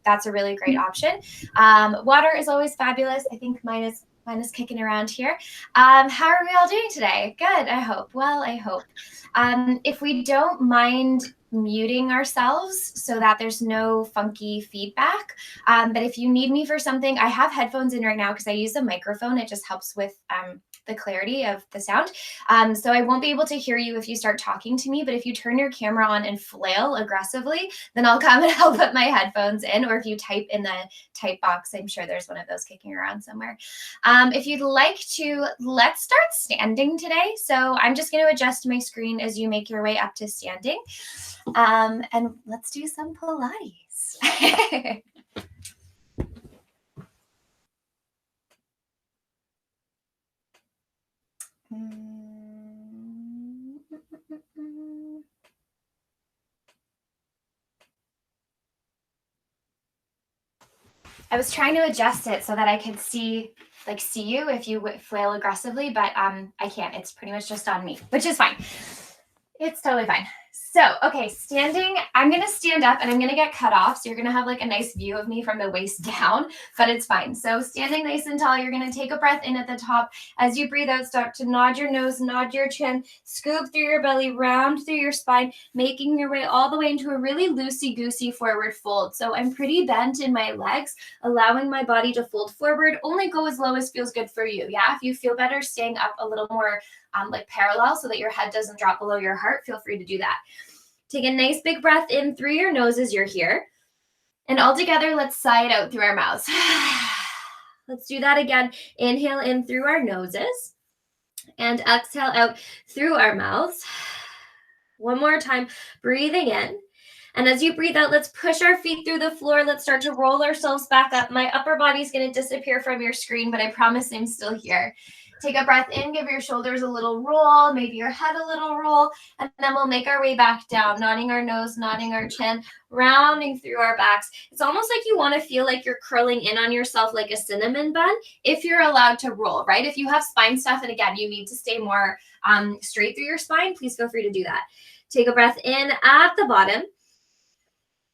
that's a really great option. Water is always fabulous. I think mine is kicking around here. How are we all doing today? Good, I hope. Well, I hope. If we don't mind muting ourselves so that there's no funky feedback. But if you need me for something, I have headphones in right now because I use a microphone. It just helps with the clarity of the sound. So I won't be able to hear you if you start talking to me, but if you turn your camera on and flail aggressively, then I'll come and I'll put my headphones in, or if you type in the type box, I'm sure there's one of those kicking around somewhere. If you'd like to, let's start standing today. So I'm just going to adjust my screen as you make your way up to standing. And let's do some Pilates. I was trying to adjust it so that I could see you if you flail aggressively, but I can't. It's pretty much just on me, which is fine. It's totally fine. So, okay, standing, I'm going to stand up and I'm going to get cut off. So you're going to have like a nice view of me from the waist down, but it's fine. So standing nice and tall, you're going to take a breath in at the top. As you breathe out, start to nod your nose, nod your chin, scoop through your belly, round through your spine, making your way all the way into a really loosey-goosey forward fold. So I'm pretty bent in my legs, allowing my body to fold forward. Only go as low as feels good for you. Yeah, if you feel better staying up a little more like parallel so that your head doesn't drop below your heart, feel free to do that. Take a nice big breath in through your nose as you're here. And all together, let's sigh it out through our mouths. Let's do that again. Inhale in through our noses and exhale out through our mouths. One more time, breathing in. And as you breathe out, let's push our feet through the floor. Let's start to roll ourselves back up. My upper body's going to disappear from your screen, but I promise I'm still here. Take a breath in, give your shoulders a little roll, maybe your head a little roll, and then we'll make our way back down, nodding our nose, nodding our chin, rounding through our backs. It's almost like you want to feel like you're curling in on yourself like a cinnamon bun if you're allowed to roll, right? If you have spine stuff, and again, you need to stay more straight through your spine, please feel free to do that. Take a breath in at the bottom,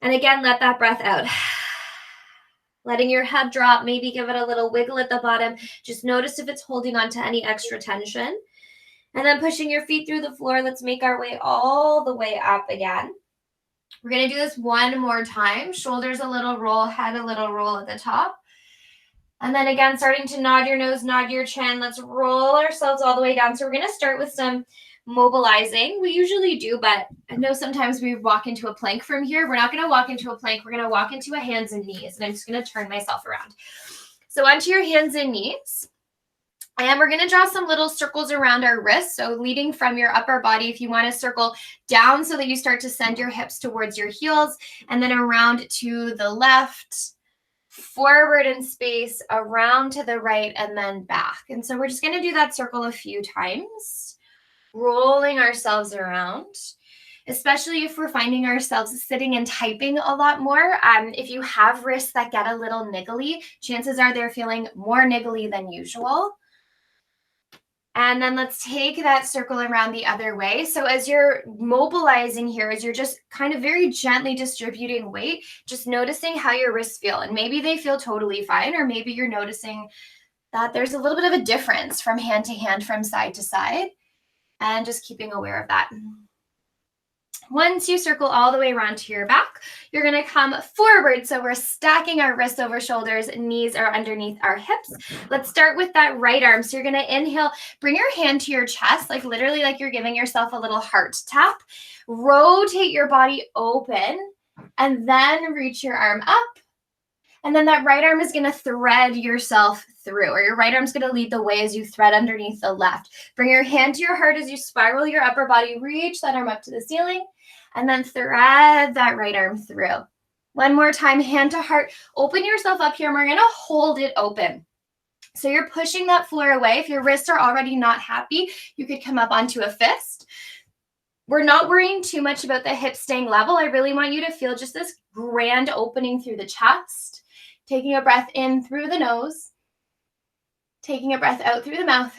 and again, let that breath out. Letting your head drop, maybe give it a little wiggle at the bottom. Just notice if it's holding on to any extra tension. And then pushing your feet through the floor. Let's make our way all the way up again. We're going to do this one more time. Shoulders a little roll, head a little roll at the top. And then again, starting to nod your nose, nod your chin. Let's roll ourselves all the way down. So we're going to start with some mobilizing. We usually do, but I know sometimes we walk into a plank from here. We're not going to walk into a plank. We're going to walk into a hands and knees, and I'm just going to turn myself around. So onto your hands and knees, and we're going to draw some little circles around our wrists. So leading from your upper body, if you want to circle down so that you start to send your hips towards your heels, and then around to the left, forward in space, around to the right, and then back. And so we're just going to do that circle a few times, rolling ourselves around, especially if we're finding ourselves sitting and typing a lot more. If you have wrists that get a little niggly, chances are they're feeling more niggly than usual. And then let's take that circle around the other way. So as you're mobilizing here, as you're just kind of very gently distributing weight, just noticing how your wrists feel. And maybe they feel totally fine, or maybe you're noticing that there's a little bit of a difference from hand to hand, from side to side. And just keeping aware of that. Once you circle all the way around to your back, you're going to come forward. So we're stacking our wrists over shoulders, knees are underneath our hips. Let's start with that right arm. So you're going to inhale, bring your hand to your chest, like literally like you're giving yourself a little heart tap. Rotate your body open, and then reach your arm up. And then that right arm is going to thread yourself through, or your right arm's going to lead the way as you thread underneath the left. Bring your hand to your heart as you spiral your upper body, reach that arm up to the ceiling, and then thread that right arm through. One more time, hand to heart, open yourself up here, and we're going to hold it open. So you're pushing that floor away. If your wrists are already not happy, you could come up onto a fist. We're not worrying too much about the hips staying level. I really want you to feel just this grand opening through the chest. Taking a breath in through the nose. Taking a breath out through the mouth.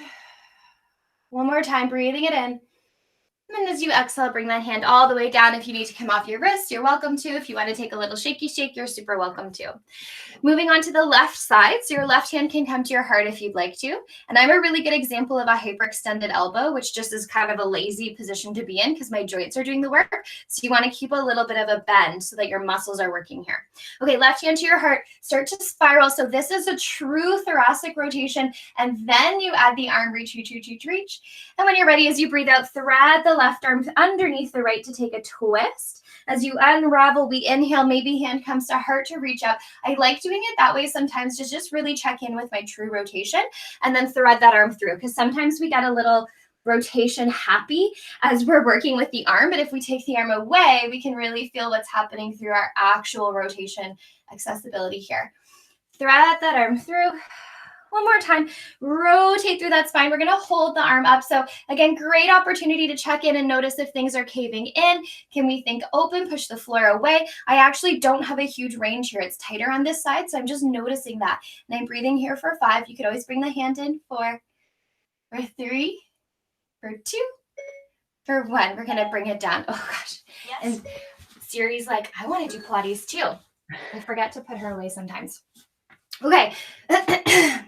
One more time, breathing it in. And as you exhale, bring that hand all the way down. If you need to come off your wrist, you're welcome to. If you want to take a little shaky shake, you're super welcome to. Moving on to the left side. So your left hand can come to your heart if you'd like to. And I'm a really good example of a hyperextended elbow, which just is kind of a lazy position to be in because my joints are doing the work. So you want to keep a little bit of a bend so that your muscles are working here. Okay, left hand to your heart, start to spiral. So this is a true thoracic rotation. And then you add the arm reach, reach, reach, reach, reach. And when you're ready, as you breathe out, thread the left arm underneath the right to take a twist. As you unravel, we inhale, maybe hand comes to heart to reach up. I like doing it that way sometimes to just really check in with my true rotation and then thread that arm through, because sometimes we get a little rotation happy as we're working with the arm, but if we take the arm away, we can really feel what's happening through our actual rotation accessibility here. Thread that arm through. One more time, rotate through that spine. We're going to hold the arm up. So again, great opportunity to check in and notice if things are caving in. Can we think open, push the floor away? I actually don't have a huge range here. It's tighter on this side, so I'm just noticing that. And I'm breathing here for 5. You could always bring the hand in for 3, for 2, for 1. We're going to bring it down. Oh gosh. Yes. And Siri's like, I want to do Pilates too. I forget to put her away sometimes. Okay,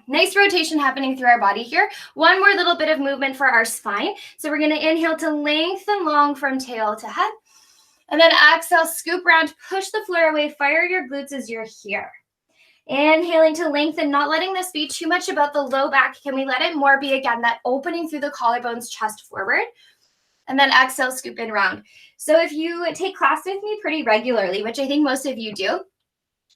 nice rotation happening through our body here. One more little bit of movement for our spine. So we're going to inhale to lengthen long from tail to head. And then exhale, scoop around, push the floor away, fire your glutes as you're here. Inhaling to lengthen, not letting this be too much about the low back. Can we let it more be, again, that opening through the collarbones, chest forward? And then exhale, scoop in round. So if you take class with me pretty regularly, which I think most of you do,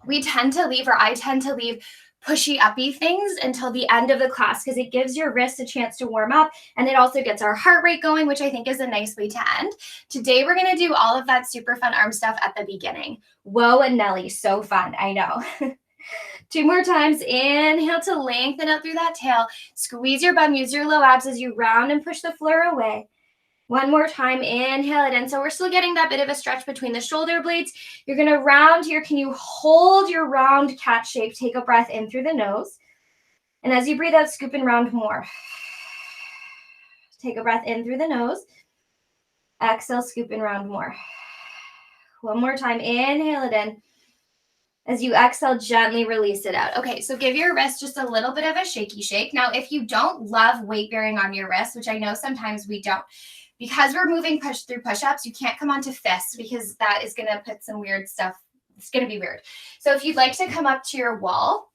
we tend to leave, or I tend to leave, pushy uppy things until the end of the class because it gives your wrists a chance to warm up and it also gets our heart rate going, which I think is a nice way to end. Today, we're going to do all of that super fun arm stuff at the beginning. Whoa, and Nelly, so fun. I know. 2 more times. Inhale to lengthen out through that tail. Squeeze your bum, use your low abs as you round and push the floor away. 1 more time, inhale it in. So we're still getting that bit of a stretch between the shoulder blades. You're going to round here. Can you hold your round cat shape? Take a breath in through the nose. And as you breathe out, scoop and round more. Take a breath in through the nose. Exhale, scoop and round more. 1 more time, inhale it in. As you exhale, gently release it out. Okay, so give your wrist just a little bit of a shaky shake. Now, if you don't love weight bearing on your wrist, which I know sometimes we don't, because we're moving through push-ups, you can't come onto fists because that is going to put some weird stuff. It's going to be weird. So if you'd like to come up to your wall,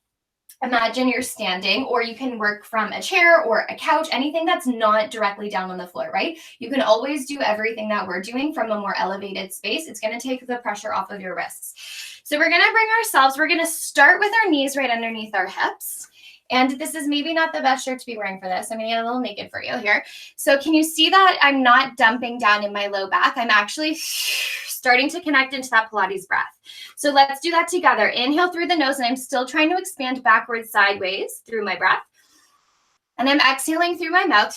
imagine you're standing, or you can work from a chair or a couch, anything that's not directly down on the floor, right? You can always do everything that we're doing from a more elevated space. It's going to take the pressure off of your wrists. So we're going to bring ourselves, we're going to start with our knees right underneath our hips. And this is maybe not the best shirt to be wearing for this. I'm going to get a little naked for you here. So can you see that I'm not dumping down in my low back? I'm actually starting to connect into that Pilates breath. So let's do that together. Inhale through the nose, and I'm still trying to expand backwards, sideways through my breath. And I'm exhaling through my mouth.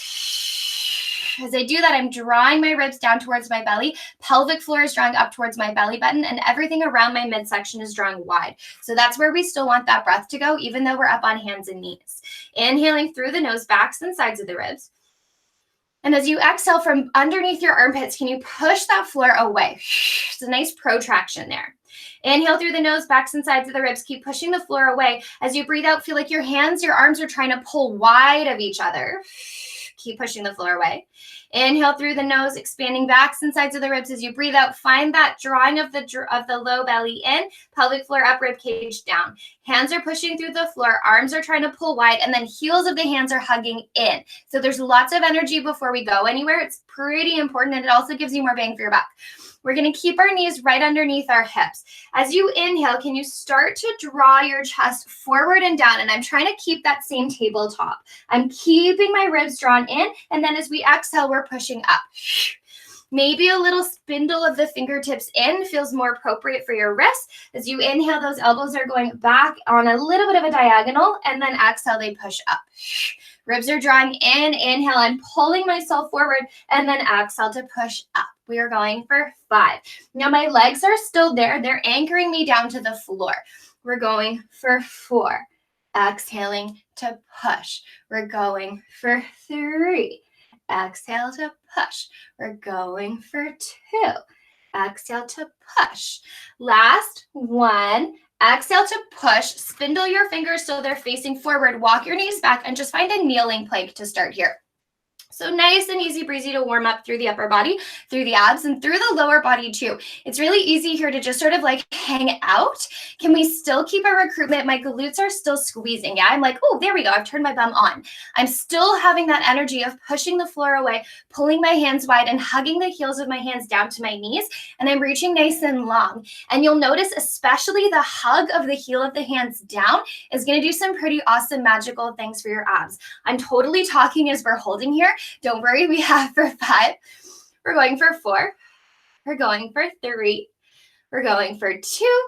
As I do that, I'm drawing my ribs down towards my belly. Pelvic floor is drawing up towards my belly button, and everything around my midsection is drawing wide. So that's where we still want that breath to go, even though we're up on hands and knees. Inhaling through the nose, backs and sides of the ribs. And as you exhale from underneath your armpits, can you push that floor away? It's a nice protraction there. Inhale through the nose, backs and sides of the ribs. Keep pushing the floor away. As you breathe out, feel like your hands, your arms are trying to pull wide of each other. Keep pushing the floor away. Inhale through the nose, expanding backs and sides of the ribs. As you breathe out, find that drawing of the low belly in, pelvic floor up, rib cage down. Hands are pushing through the floor, arms are trying to pull wide, and then heels of the hands are hugging in. So there's lots of energy before we go anywhere. It's pretty important, and it also gives you more bang for your buck. We're going to keep our knees right underneath our hips. As you inhale, can you start to draw your chest forward and down? And I'm trying to keep that same tabletop. I'm keeping my ribs drawn in. And then as we exhale, we're pushing up. Maybe a little spindle of the fingertips in feels more appropriate for your wrists. As you inhale, those elbows are going back on a little bit of a diagonal. And then exhale, they push up. Ribs are drawing in. Inhale, I'm pulling myself forward. And then exhale to push up. We are going for 5. Now my legs are still there. They're anchoring me down to the floor. We're going for 4. Exhaling to push. We're going for 3. Exhale to push. We're going for 2. Exhale to push. Last 1. Exhale to push. Spindle your fingers so they're facing forward. Walk your knees back and just find a kneeling plank to start here. So nice and easy breezy to warm up through the upper body, through the abs, and through the lower body too. It's really easy here to just sort of like hang out. Can we still keep our recruitment? My glutes are still squeezing. Yeah, I'm like, oh, there we go. I've turned my bum on. I'm still having that energy of pushing the floor away, pulling my hands wide and hugging the heels of my hands down to my knees. And I'm reaching nice and long. And you'll notice especially the hug of the heel of the hands down is going to do some pretty awesome magical things for your abs. I'm totally talking as we're holding here. Don't worry, we have for 5. We're going for 4. We're going for 3. We're going for 2.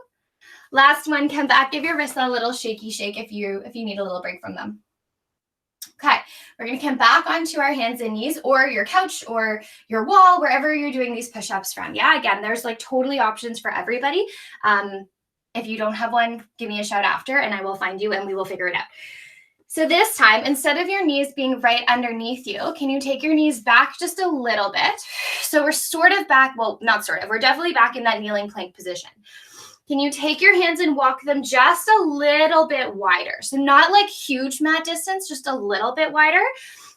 Last one, come back, give your wrists a little shaky shake if you need a little break from them. Okay, we're going to come back onto our hands and knees or your couch or your wall, wherever you're doing these push-ups from. Yeah, again, there's like totally options for everybody. If you don't have one, give me a shout after and I will find you and we will figure it out. So this time, instead of your knees being right underneath you, can you take your knees back just a little bit? So we're sort of back, well, not sort of, we're definitely back in that kneeling plank position. Can you take your hands and walk them just a little bit wider? So not like huge mat distance, just a little bit wider.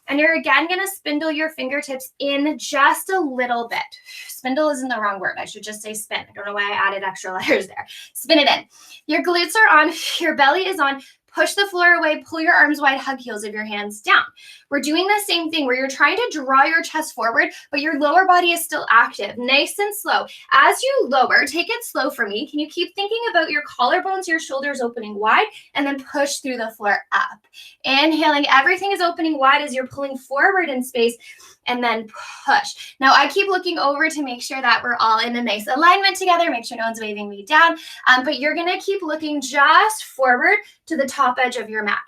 And you're again going to spindle your fingertips in just a little bit. Spindle isn't the wrong word. I should just say spin. I don't know why I added extra letters there. Spin it in. Your glutes are on, your belly is on. Push the floor away, pull your arms wide, hug heels of your hands down. We're doing the same thing where you're trying to draw your chest forward, but your lower body is still active, nice and slow. As you lower, take it slow for me. Can you keep thinking about your collarbones, your shoulders opening wide, and then push through the floor up. Inhaling, everything is opening wide as you're pulling forward in space, and then push. Now I keep looking over to make sure that we're all in a nice alignment together, make sure no one's waving me down, but you're gonna keep looking just forward to the top edge of your mat.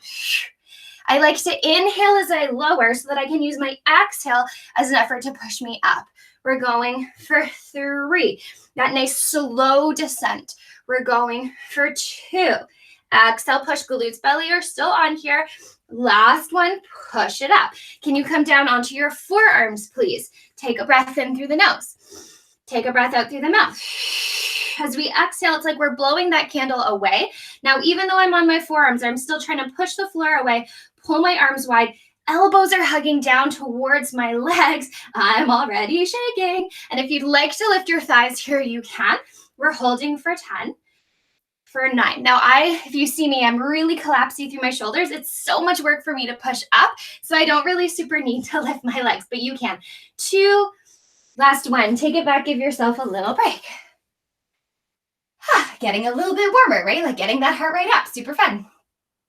I like to inhale as I lower so that I can use my exhale as an effort to push me up. We're going for 3. That nice slow descent. We're going for 2. Exhale, push, glutes, belly are still on here. Last one, push it up. Can you come down onto your forearms, please? Take a breath in through the nose. Take a breath out through the mouth. As we exhale, it's like we're blowing that candle away. Now, even though I'm on my forearms, I'm still trying to push the floor away, pull my arms wide. Elbows are hugging down towards my legs. I'm already shaking. And if you'd like to lift your thighs here, you can. We're holding for 10. For 9. Now if you see me, I'm really collapsing through my shoulders. It's so much work for me to push up, so I don't really super need to lift my legs, but you can. 2, last one, take it back, give yourself a little break. Getting a little bit warmer, right? Like getting that heart rate up, super fun.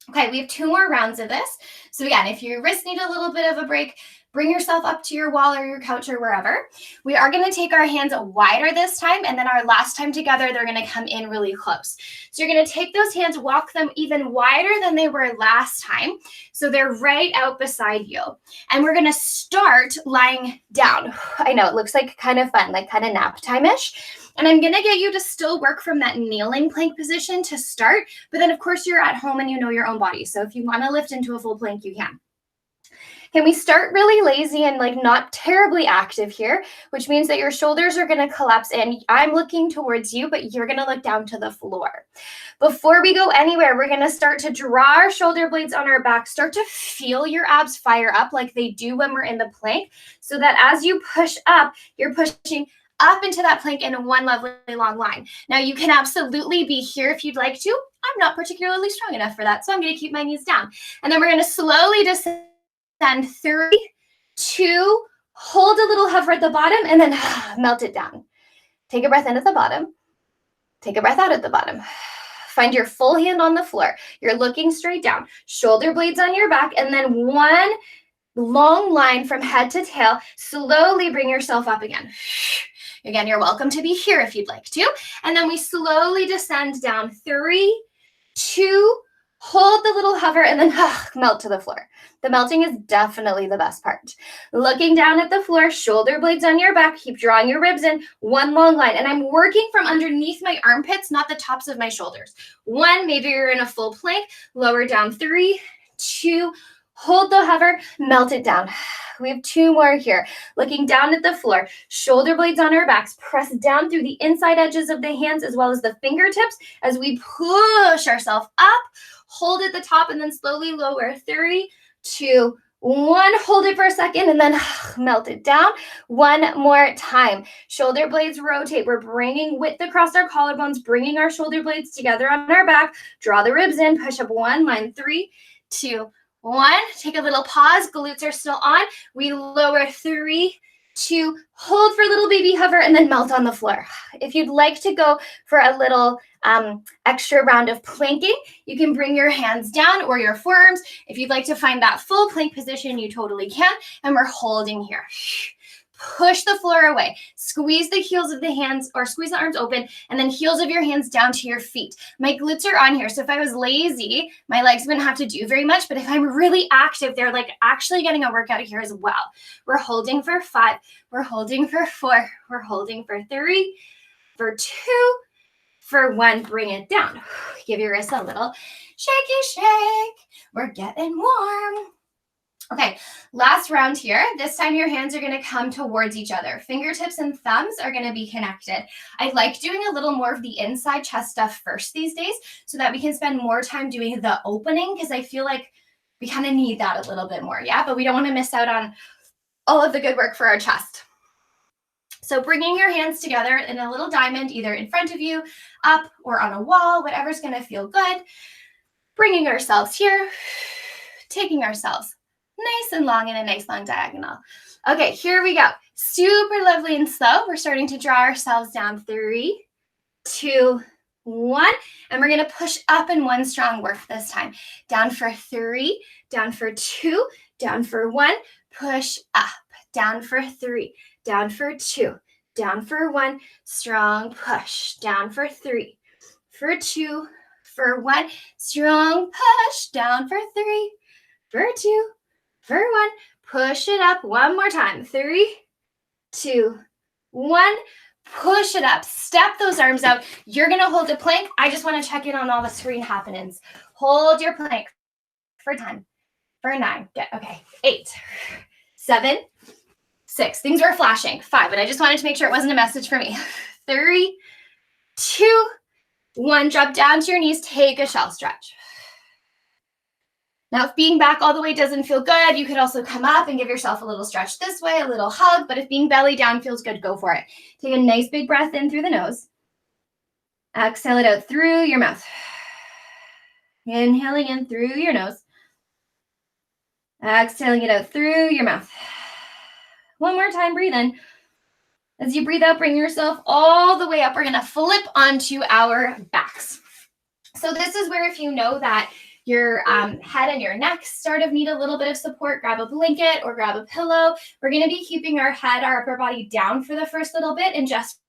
Okay, we have 2 more rounds of this. So again, if your wrists need a little bit of a break, bring yourself up to your wall or your couch or wherever. We are going to take our hands wider this time, and then our last time together, they're going to come in really close. So you're going to take those hands, walk them even wider than they were last time, so they're right out beside you. And we're going to start lying down. I know, it looks like kind of fun, like kind of nap time-ish. And I'm going to get you to still work from that kneeling plank position to start, but then of course you're at home and you know your own body. So if you want to lift into a full plank, you can. Can we start really lazy and like not terribly active here, which means that your shoulders are going to collapse in. I'm looking towards you, but you're going to look down to the floor. Before we go anywhere, we're going to start to draw our shoulder blades on our back, start to feel your abs fire up like they do when we're in the plank, so that as you push up, you're pushing up into that plank in one lovely long line. Now you can absolutely be here if you'd like to. I'm not particularly strong enough for that, so I'm going to keep my knees down. And then we're going to slowly descend. 3, 2, hold a little hover at the bottom, and then melt it down. Take a breath in at the bottom. Take a breath out at the bottom. Find your full hand on the floor. You're looking straight down. Shoulder blades on your back, and then one long line from head to tail. Slowly bring yourself up again. Again, you're welcome to be here if you'd like to. And then we slowly descend down. 3, 2, hold the little hover, and then melt to the floor. The melting is definitely the best part. Looking down at the floor, shoulder blades on your back, keep drawing your ribs in, one long line. And I'm working from underneath my armpits, not the tops of my shoulders. 1, maybe you're in a full plank, lower down. 3, 2, Hold the hover, melt it down. We have 2 more here. Looking down at the floor, shoulder blades on our backs, press down through the inside edges of the hands as well as the fingertips as we push ourselves up. Hold at the top and then slowly lower. 3, 2, 1. Hold it for a second and then melt it down. One more time. Shoulder blades rotate. We're bringing width across our collarbones, bringing our shoulder blades together on our back. Draw the ribs in. Push up 1 line. 3, 2, 1. Take a little pause. Glutes are still on. We lower. 3, 2. Hold for a little baby hover and then melt on the floor. If you'd like to go for a little extra round of planking, you can bring your hands down or your forearms. If you'd like to find that full plank position, you totally can. And we're holding here. Push the floor away. Squeeze the heels of the hands or squeeze the arms open and then heels of your hands down to your feet. My glutes are on here. So if I was lazy, my legs wouldn't have to do very much. But if I'm really active, they're like actually getting a workout here as well. We're holding for 5. We're holding for 4. We're holding for 3, for 2, for 1. Bring it down. Give your wrists a little shaky shake. We're getting warm. Okay, last round here. This time your hands are going to come towards each other. Fingertips and thumbs are going to be connected. I like doing a little more of the inside chest stuff first these days so that we can spend more time doing the opening because I feel like we kind of need that a little bit more, yeah? But we don't want to miss out on all of the good work for our chest. So bringing your hands together in a little diamond, either in front of you, up, or on a wall, whatever's going to feel good. Bringing ourselves here, taking ourselves nice and long in a nice long diagonal. Okay, here we go. Super lovely and slow. We're starting to draw ourselves down. 3, 2, 1. And we're going to push up in one strong work this time. Down for 3, down for 2, down for 1. Push up. Down for 3, down for 2, down for 1. Strong push. Down for 3, for 2, for 1. Strong push. Down for 3, for 2, for 1. Push it up one more time. 3, 2, 1. Push it up. Step those arms out. You're going to hold a plank. I just want to check in on all the screen happenings. Hold your plank for 10, for 9. Okay. 8, 7, 6. Things were flashing. 5, and I just wanted to make sure it wasn't a message for me. 3, 2, 1. Drop down to your knees. Take a shell stretch. Now, if being back all the way doesn't feel good, you could also come up and give yourself a little stretch this way, a little hug. But if being belly down feels good, go for it. Take a nice big breath in through the nose. Exhale it out through your mouth. Inhaling in through your nose. Exhaling it out through your mouth. One more time, breathe in. As you breathe out, bring yourself all the way up. We're going to flip onto our backs. So this is where if you know that your head and your neck sort of need a little bit of support, grab a blanket or grab a pillow. We're going to be keeping our head, our upper body down for the first little bit and just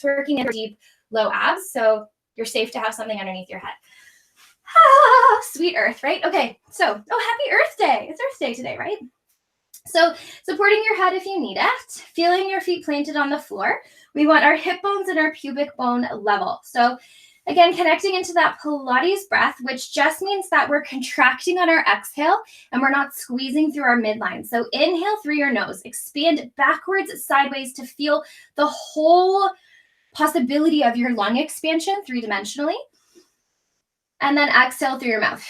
working in deep, low abs. So you're safe to have something underneath your head. Ah, sweet earth, right? Okay, so, happy Earth Day. It's Earth Day today, right? So supporting your head if you need it, feeling your feet planted on the floor. We want our hip bones and our pubic bone level. So again, connecting into that Pilates breath, which just means that we're contracting on our exhale and we're not squeezing through our midline. So inhale through your nose, expand backwards, sideways to feel the whole possibility of your lung expansion 3-dimensionally. And then exhale through your mouth.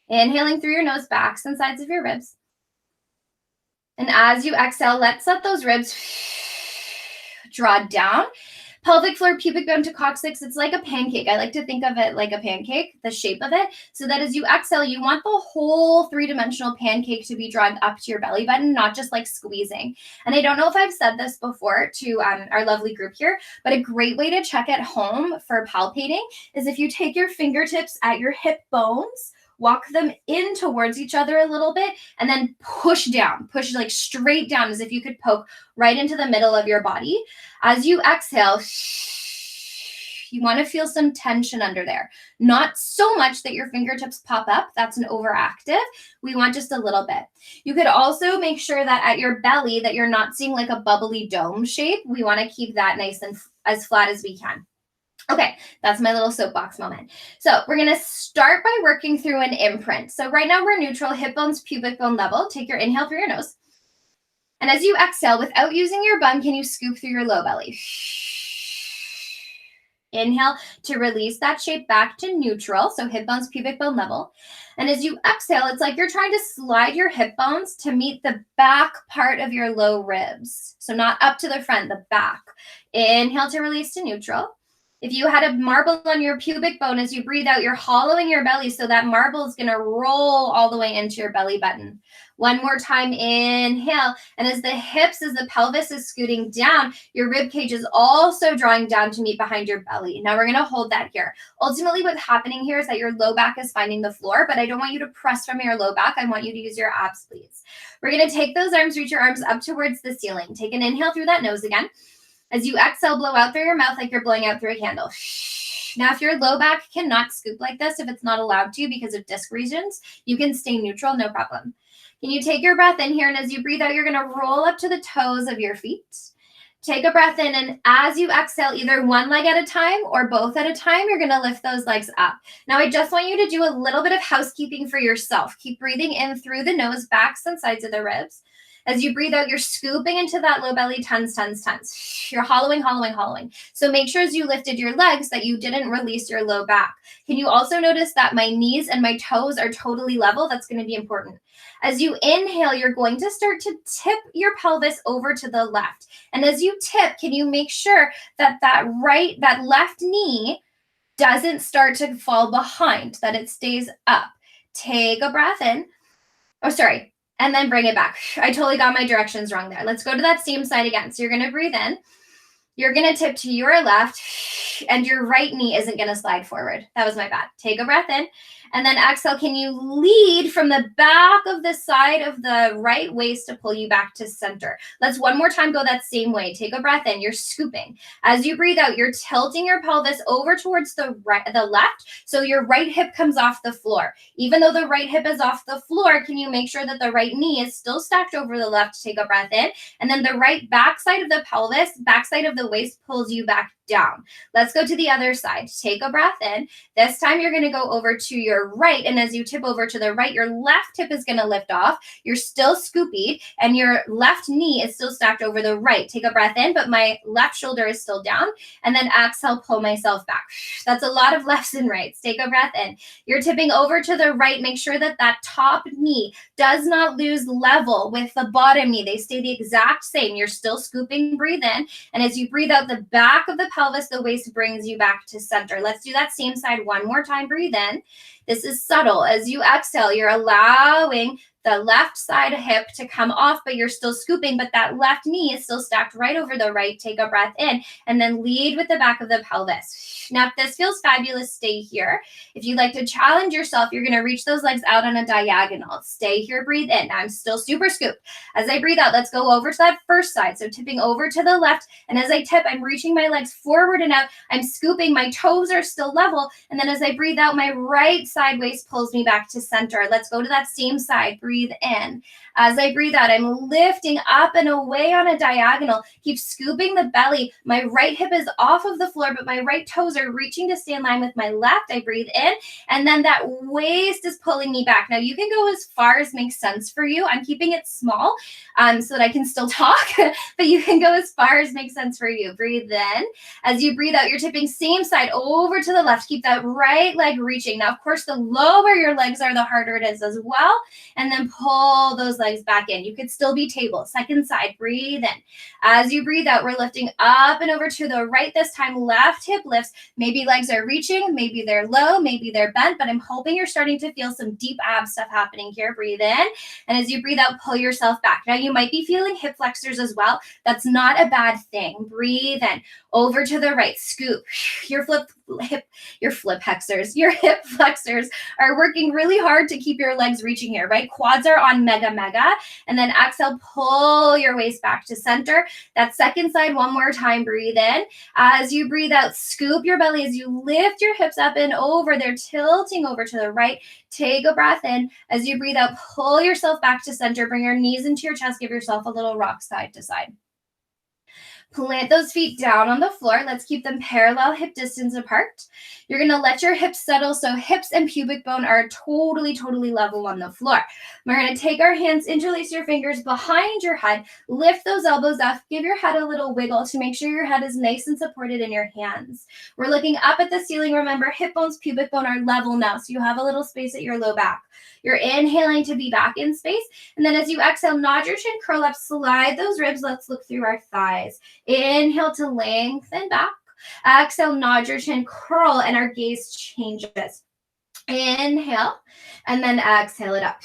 Inhaling through your nose, backs and sides of your ribs. And as you exhale, let's let those ribs draw down. Pelvic floor, pubic bone to coccyx, it's like a pancake. I like to think of it like a pancake, the shape of it, so that as you exhale, you want the whole 3-dimensional pancake to be drawn up to your belly button, not just like squeezing. And I don't know if I've said this before to our lovely group here, but a great way to check at home for palpating is if you take your fingertips at your hip bones, walk them in towards each other a little bit, and then push down, push like straight down as if you could poke right into the middle of your body. As you exhale, you want to feel some tension under there. Not so much that your fingertips pop up. That's an overactive. We want just a little bit. You could also make sure that at your belly that you're not seeing like a bubbly dome shape. We want to keep that nice and as flat as we can. Okay, That's my little soapbox moment. So we're going to start by working through an imprint. So right now we're neutral, hip bones, pubic bone level. Take your inhale through your nose. And as you exhale, without using your bum, can you scoop through your low belly? Inhale to release that shape back to neutral, so hip bones, pubic bone level. And as you exhale, it's like you're trying to slide your hip bones to meet the back part of your low ribs. So not up to the front, the back. Inhale to release to neutral. If you had a marble on your pubic bone, as you breathe out, you're hollowing your belly, so that marble is going to roll all the way into your belly button. One more time, inhale. And as the hips, as the pelvis is scooting down, your rib cage is also drawing down to meet behind your belly. Now we're going to hold that here. Ultimately, what's happening here is that your low back is finding the floor, but I don't want you to press from your low back. I want you to use your abs, please. We're going to take those arms, reach your arms up towards the ceiling. Take an inhale through that nose again. As you exhale, blow out through your mouth like you're blowing out through a candle. Now, if your low back cannot scoop like this, if it's not allowed to because of disc regions, you can stay neutral, no problem. Can you take your breath in here? And as you breathe out, you're going to roll up to the toes of your feet. Take a breath in, and as you exhale, either one leg at a time or both at a time, you're going to lift those legs up. Now, I just want you to do a little bit of housekeeping for yourself. Keep breathing in through the nose, backs and sides of the ribs. As you breathe out, you're scooping into that low belly, tons. You're hollowing. So make sure as you lifted your legs that you didn't release your low back. Can you also notice that my knees and my toes are totally level? That's going to be important. As you inhale, you're going to start to tip your pelvis over to the left. And as you tip, can you make sure that that left knee doesn't start to fall behind, that it stays up? Take a breath in. And then bring it back. I totally got my directions wrong there. Let's go to that same side again. So you're going to breathe in. You're going to tip to your left, and your right knee isn't going to slide forward. That was my bad. Take a breath in. And then exhale. Can you lead from the back of the side of the right waist to pull you back to center? Let's one more time go that same way. Take a breath in. You're scooping. As you breathe out, you're tilting your pelvis over towards the left, so your right hip comes off the floor. Even though the right hip is off the floor, can you make sure that the right knee is still stacked over the left? Take a breath in. And then the right backside of the pelvis, backside of the waist pulls you back down. Let's go to the other side. Take a breath in. This time you're going to go over to your right, and as you tip over to the right, your left hip is going to lift off. You're still scoopy, and your left knee is still stacked over the right. Take a breath in, but my left shoulder is still down, and then exhale, pull myself back. That's a lot of lefts and rights. Take a breath in. You're tipping over to the right. Make sure that that top knee does not lose level with the bottom knee. They stay the exact same. You're still scooping. Breathe in, and as you breathe out, the back of the pelvis, the waist brings you back to center. Let's do that same side one more time. Breathe in. This is subtle. As you exhale, you're allowing the left side hip to come off, but you're still scooping, but that left knee is still stacked right over the right. Take a breath in, and then lead with the back of the pelvis. Now, if this feels fabulous, stay here. If you'd like to challenge yourself, you're going to reach those legs out on a diagonal. Stay here, breathe in. Now, I'm still super scoop. As I breathe out, let's go over to that first side. So tipping over to the left, and as I tip, I'm reaching my legs forward and out. I'm scooping. My toes are still level, and then as I breathe out, my right side waist pulls me back to center. Let's go to that same side. Breathe in. As I breathe out, I'm lifting up and away on a diagonal. Keep scooping the belly. My right hip is off of the floor, but my right toes are reaching to stay in line with my left. I breathe in, and then that waist is pulling me back. Now, you can go as far as makes sense for you. I'm keeping it small so that I can still talk, but you can go as far as makes sense for you. Breathe in. As you breathe out, you're tipping same side over to the left. Keep that right leg reaching. Now, of course, the lower your legs are, the harder it is as well. And then pull those legs back in. You could still be table. Second side, breathe in. As you breathe out, we're lifting up and over to the right this time. Left hip lifts. Maybe legs are reaching, maybe they're low, maybe they're bent, but I'm hoping you're starting to feel some deep ab stuff happening here. Breathe in. And as you breathe out, pull yourself back. Now, you might be feeling hip flexors as well. That's not a bad thing. Breathe in. Over to the right. Scoop. Your hip flexors are working really hard to keep your legs reaching here, right? Quads are on mega. And then exhale, pull your waist back to center. That second side, one more time. Breathe in. As you breathe out, scoop your belly as you lift your hips up and over. They're tilting over to the right. Take a breath in. As you breathe out, pull yourself back to center. Bring your knees into your chest. Give yourself a little rock side to side. Plant those feet down on the floor. Let's keep them parallel hip distance apart. You're going to let your hips settle so hips and pubic bone are totally level on the floor. We're going to take our hands, interlace your fingers behind your head, lift those elbows up, give your head a little wiggle to make sure your head is nice and supported in your hands. We're looking up at the ceiling. Remember, hip bones, pubic bone are level now, so you have a little space at your low back. You're inhaling to be back in space. And then as you exhale, nod your chin, curl up, slide those ribs. Let's look through our thighs. Inhale to lengthen back. Exhale, nod your chin, curl, and our gaze changes. Inhale, and then exhale it up.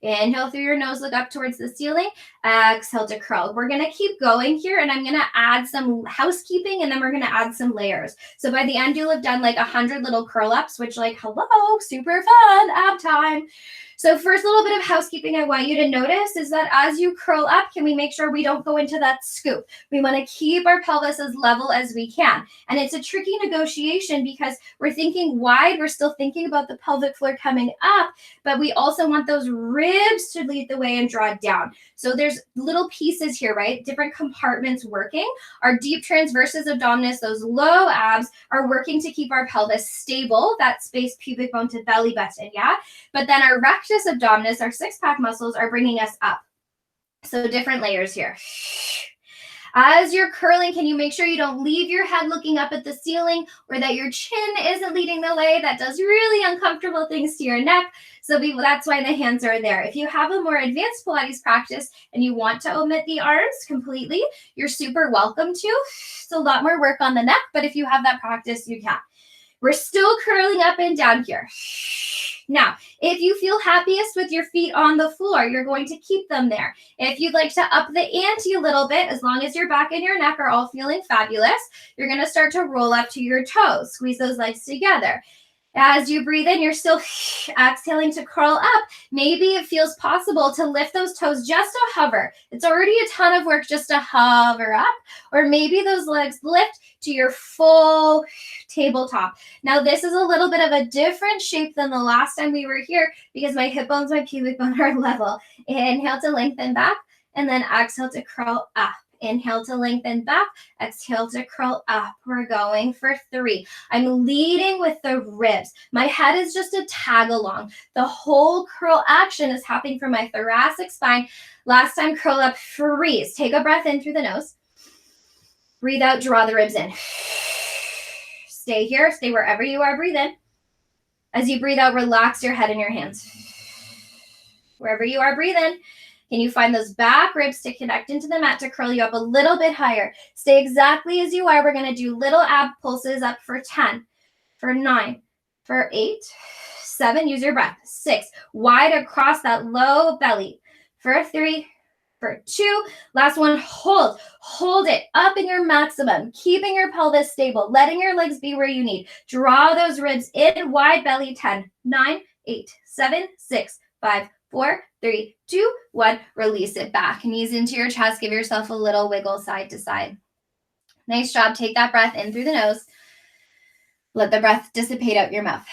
Inhale through your nose, look up towards the ceiling. Exhale to curl. We're going to keep going here, and I'm going to add some housekeeping, and then we're going to add some layers. So by the end, you'll have done like 100 little curl ups, which like, hello, super fun, ab time. So first little bit of housekeeping I want you to notice is that as you curl up, can we make sure we don't go into that scoop? We want to keep our pelvis as level as we can. And it's a tricky negotiation because we're thinking wide, we're still thinking about the pelvic floor coming up, but we also want those ribs to lead the way and draw down. So there's little pieces here, right? Different compartments working. Our deep transversus abdominis, those low abs, are working to keep our pelvis stable, that space pubic bone to belly button, yeah? But then our rectus abdominis, our six-pack muscles, are bringing us up. So different layers here. As you're curling, can you make sure you don't leave your head looking up at the ceiling or that your chin isn't leading the way? That does really uncomfortable things to your neck. So that's why the hands are there. If you have a more advanced Pilates practice and you want to omit the arms completely, you're super welcome to. It's a lot more work on the neck, but if you have that practice, you can. We're still curling up and down here. Now, if you feel happiest with your feet on the floor, you're going to keep them there. If you'd like to up the ante a little bit, as long as your back and your neck are all feeling fabulous, you're going to start to roll up to your toes. Squeeze those legs together. As you breathe in, you're still exhaling to curl up. Maybe it feels possible to lift those toes just to hover. It's already a ton of work just to hover up. Or maybe those legs lift to your full tabletop. Now, this is a little bit of a different shape than the last time we were here because my hip bones, my pubic bone are level. Inhale to lengthen back, and then exhale to curl up. Inhale to lengthen back, exhale to curl up. We're going for 3. I'm leading with the ribs. My head is just a tag along. The whole curl action is happening from my thoracic spine. Last time, curl up, freeze. Take a breath in through the nose. Breathe out, draw the ribs in. Stay here, stay wherever you are, breathe in. As you breathe out, relax your head and your hands. Wherever you are, breathe in. Can you find those back ribs to connect into the mat to curl you up a little bit higher? Stay exactly as you are. We're going to do little ab pulses up for 10, for 9, for 8, 7. Use your breath. 6. Wide across that low belly. For 3, for 2. Last one. Hold. Hold it up in your maximum. Keeping your pelvis stable. Letting your legs be where you need. Draw those ribs in. Wide belly. 10, 9, 8, 7, 6, 5, 4, 3, 2, 1. Release it back. Knees into your chest. Give yourself a little wiggle side to side. Nice job. Take that breath in through the nose. Let the breath dissipate out your mouth.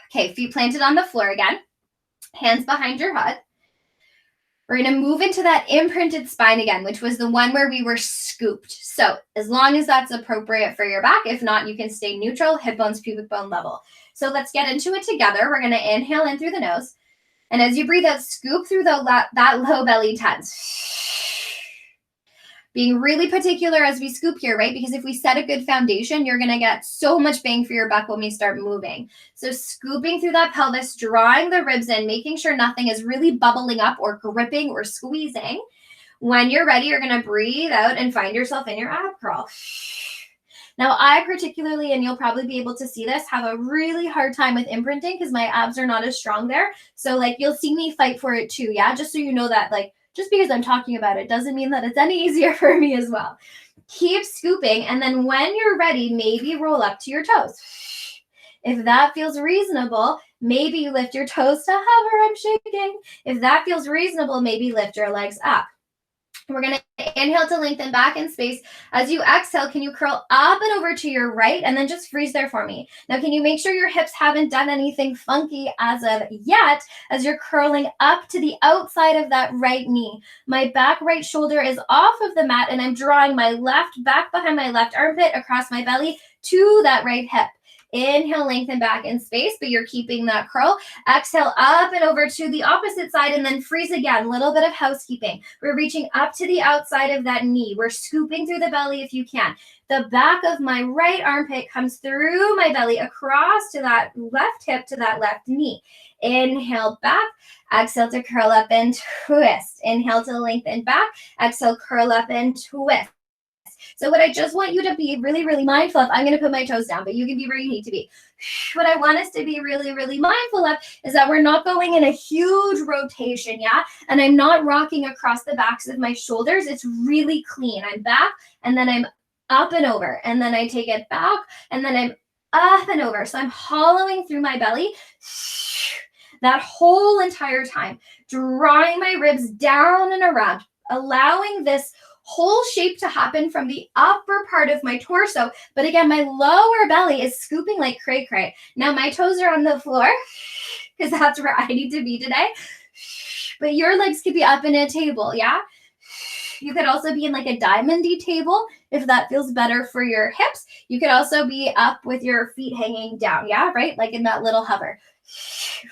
Okay, feet planted on the floor again. Hands behind your head. We're going to move into that imprinted spine again, which was the one where we were scooped. So as long as that's appropriate for your back, if not, you can stay neutral, hip bones, pubic bone level. So let's get into it together. We're going to inhale in through the nose. And as you breathe out, scoop through that low belly tense. Being really particular as we scoop here, right? Because if we set a good foundation, you're going to get so much bang for your buck when we start moving. So scooping through that pelvis, drawing the ribs in, making sure nothing is really bubbling up or gripping or squeezing. When you're ready, you're going to breathe out and find yourself in your ab curl. Now, I particularly, and you'll probably be able to see this, have a really hard time with imprinting because my abs are not as strong there. So, like, you'll see me fight for it too, yeah? Just so you know that, like, just because I'm talking about it doesn't mean that it's any easier for me as well. Keep scooping, and then when you're ready, maybe roll up to your toes. If that feels reasonable, maybe you lift your toes to hover. I'm shaking. If that feels reasonable, maybe lift your legs up. We're going to inhale to lengthen back in space. As you exhale, can you curl up and over to your right and then just freeze there for me? Now, can you make sure your hips haven't done anything funky as of yet as you're curling up to the outside of that right knee? My back right shoulder is off of the mat and I'm drawing my left back behind my left armpit across my belly to that right hip. Inhale, lengthen back in space, but you're keeping that curl. Exhale up and over to the opposite side and then freeze again. Little bit of housekeeping. We're reaching up to the outside of that knee. We're scooping through the belly if you can. The back of my right armpit comes through my belly across to that left hip to that left knee. Inhale back. Exhale to curl up and twist. Inhale to lengthen back. Exhale, curl up and twist. So what I just want you to be really, really mindful of, I'm going to put my toes down, but you can be where you need to be. What I want us to be really, really mindful of is that we're not going in a huge rotation, yeah? And I'm not rocking across the backs of my shoulders. It's really clean. I'm back, and then I'm up and over, and then I take it back, and then I'm up and over. So I'm hollowing through my belly that whole entire time, drawing my ribs down and around, allowing this whole shape to happen from the upper part of my torso. But again, my lower belly is scooping like cray cray. Now my toes are on the floor because that's where I need to be today. But your legs could be up in a table, yeah? You could also be in like a diamond-y table if that feels better for your hips. You could also be up with your feet hanging down, yeah, right? Like in that little hover.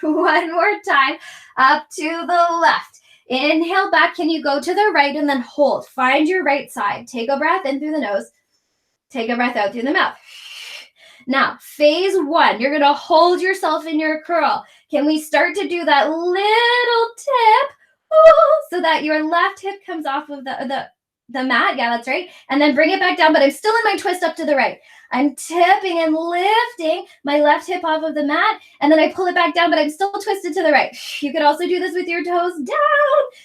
One more time, up to the left. Inhale back. Can you go to the right and then hold? Find your right side. Take a breath in through the nose. Take a breath out through the mouth. Now, phase one, you're going to hold yourself in your curl. Can we start to do that little tip so that your left hip comes off of the mat? Yeah, that's right. And then bring it back down, but I'm still in my twist up to the right. I'm tipping and lifting my left hip off of the mat, and then I pull it back down, but I'm still twisted to the right. You could also do this with your toes down,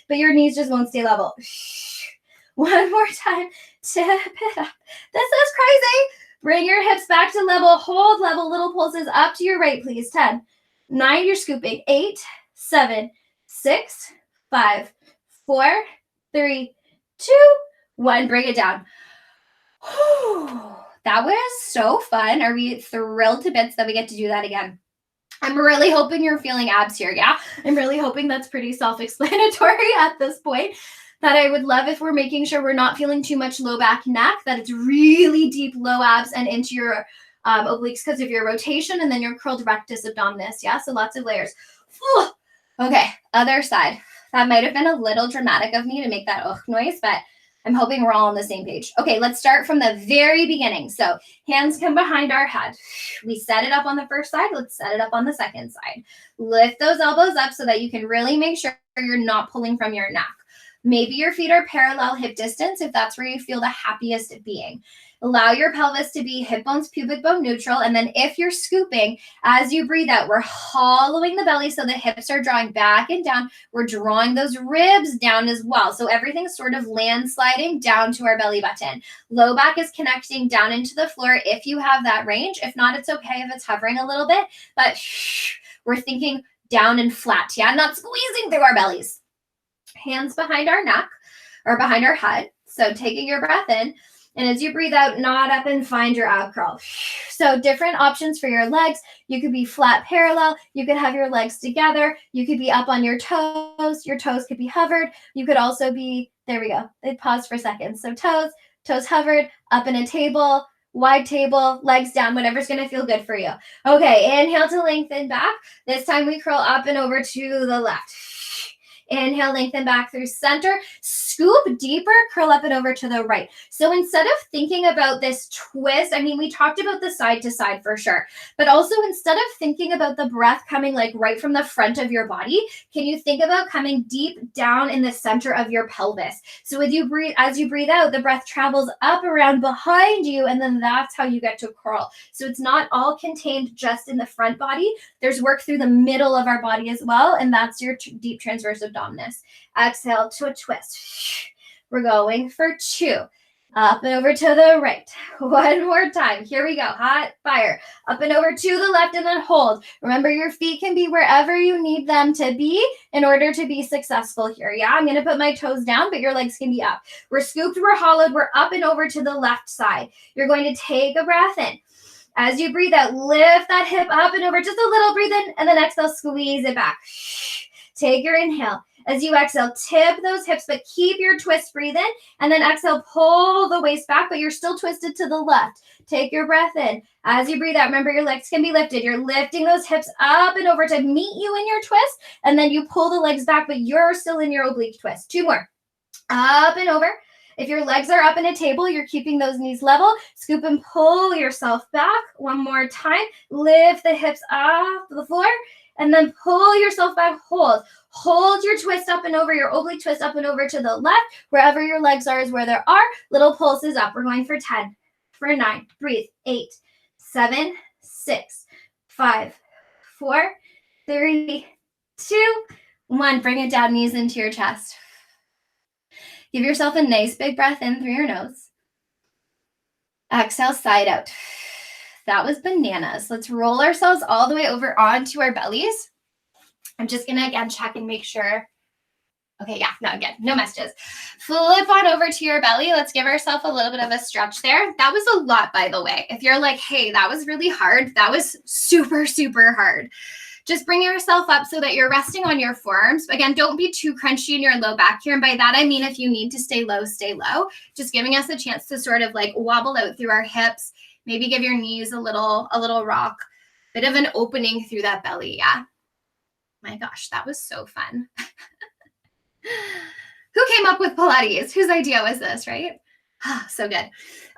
but your knees just won't stay level. One more time. Tip it up. This is crazy. Bring your hips back to level. Hold level. Little pulses up to your right, please. 10, 9, you're scooping. 8, 7, 6, 5, 4, 3, 2, 1. Bring it down. That was so fun. Are we thrilled to bits that we get to do that again? I'm really hoping you're feeling abs here, yeah? I'm really hoping that's pretty self-explanatory at this point. That I would love if we're making sure we're not feeling too much low back neck, that it's really deep low abs and into your obliques because of your rotation, and then your curled rectus abdominis, yeah? So lots of layers. Okay, other side. That might have been a little dramatic of me to make that noise, but I'm hoping we're all on the same page. Okay, let's start from the very beginning. So hands come behind our head. We set it up on the first side. Let's set it up on the second side. Lift those elbows up so that you can really make sure you're not pulling from your neck. Maybe your feet are parallel hip distance if that's where you feel the happiest being. Allow your pelvis to be hip bones, pubic bone neutral. And then if you're scooping, as you breathe out, we're hollowing the belly so the hips are drawing back and down. We're drawing those ribs down as well. So everything's sort of landsliding down to our belly button. Low back is connecting down into the floor if you have that range. If not, it's okay if it's hovering a little bit. But we're thinking down and flat, yeah? Not squeezing through our bellies. Hands behind our neck or behind our head. So taking your breath in, and as you breathe out, nod up and find your ab curl. So different options for your legs. You could be flat parallel. You could have your legs together. You could be up on your toes. Your toes could be hovered. You could also be, there we go. It paused for a second. So toes hovered, up in a table, wide table, legs down, whatever's going to feel good for you. Okay, inhale to lengthen back. This time we curl up and over to the left. Inhale, lengthen back through center. Scoop deeper, curl up and over to the right. So instead of thinking about this twist, I mean, we talked about the side to side for sure, but also instead of thinking about the breath coming like right from the front of your body, can you think about coming deep down in the center of your pelvis? So as you breathe out, the breath travels up around behind you, and then that's how you get to curl. So it's not all contained just in the front body. There's work through the middle of our body as well, and that's your deep transverse abdominis. Exhale to a twist. We're going for 2. Up and over to the right. One more time. Here we go. Hot fire. Up and over to the left and then hold. Remember, your feet can be wherever you need them to be in order to be successful here. Yeah, I'm going to put my toes down, but your legs can be up. We're scooped, we're hollowed, we're up and over to the left side. You're going to take a breath in. As you breathe out, lift that hip up and over, just a little, breathe in, and then exhale, squeeze it back. Take your inhale. As you exhale, tip those hips, but keep your twist, breathe in, and then exhale, pull the waist back, but you're still twisted to the left. Take your breath in. As you breathe out, remember your legs can be lifted. You're lifting those hips up and over to meet you in your twist, and then you pull the legs back, but you're still in your oblique twist. 2 more. Up and over. If your legs are up in a table, you're keeping those knees level. Scoop and pull yourself back. 1 more time. Lift the hips off the floor, and then pull yourself back. Hold your twist up and over, your oblique twist up and over to the left. Wherever your legs are is where there are. Little pulses up. We're going for 10, for 9. Breathe. 8, 7, 6, 5, 4, 3, 2, 1. Bring it down, knees into your chest. Give yourself a nice big breath in through your nose. Exhale, side out. That was bananas. Let's roll ourselves all the way over onto our bellies. I'm just going to, again, check and make sure. Okay, yeah, no, again, no messages. Flip on over to your belly. Let's give ourselves a little bit of a stretch there. That was a lot, by the way. If you're like, hey, that was really hard, that was super, super hard. Just bring yourself up so that you're resting on your forearms. Again, don't be too crunchy in your low back here. And by that, I mean if you need to stay low, stay low. Just giving us a chance to sort of like wobble out through our hips. Maybe give your knees a little rock. Bit of an opening through that belly, yeah. My gosh, that was so fun. Who came up with Pilates? Whose idea was this, right? So good.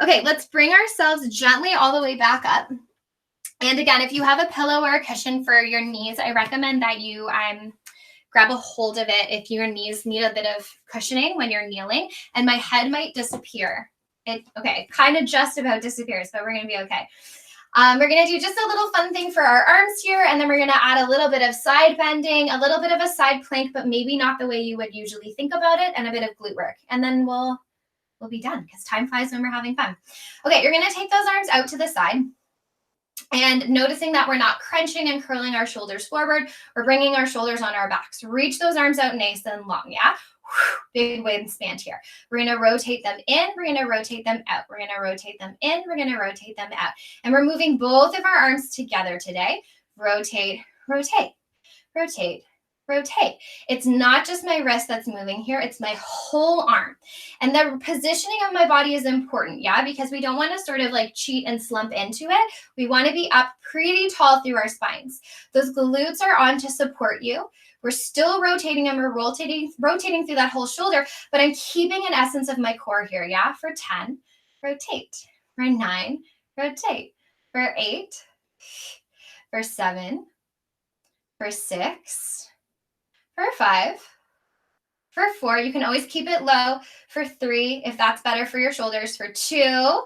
Okay, let's bring ourselves gently all the way back up. And again, if you have a pillow or a cushion for your knees, I recommend that you grab a hold of it if your knees need a bit of cushioning when you're kneeling. And my head might disappear. Okay, kind of just about disappears, but we're going to be okay. We're going to do just a little fun thing for our arms here, and then we're going to add a little bit of side bending, a little bit of a side plank, but maybe not the way you would usually think about it, and a bit of glute work. And then we'll be done because time flies when we're having fun. Okay, you're going to take those arms out to the side. And noticing that we're not crunching and curling our shoulders forward, we're bringing our shoulders on our backs. Reach those arms out nice and long, yeah? Big wingspan here. We're going to rotate them in. We're going to rotate them out. We're going to rotate them in. We're going to rotate them out. And we're moving both of our arms together today. Rotate, rotate, rotate, rotate. It's not just my wrist that's moving here. It's my whole arm. And the positioning of my body is important, yeah, because we don't want to sort of like cheat and slump into it. We want to be up pretty tall through our spines. Those glutes are on to support you. We're still rotating and we're rotating through that whole shoulder, but I'm keeping an essence of my core here, yeah? For 10, rotate. For 9, rotate. For 8, for 7, for 6, for 5, for 4, you can always keep it low. For 3, if that's better for your shoulders. For 2,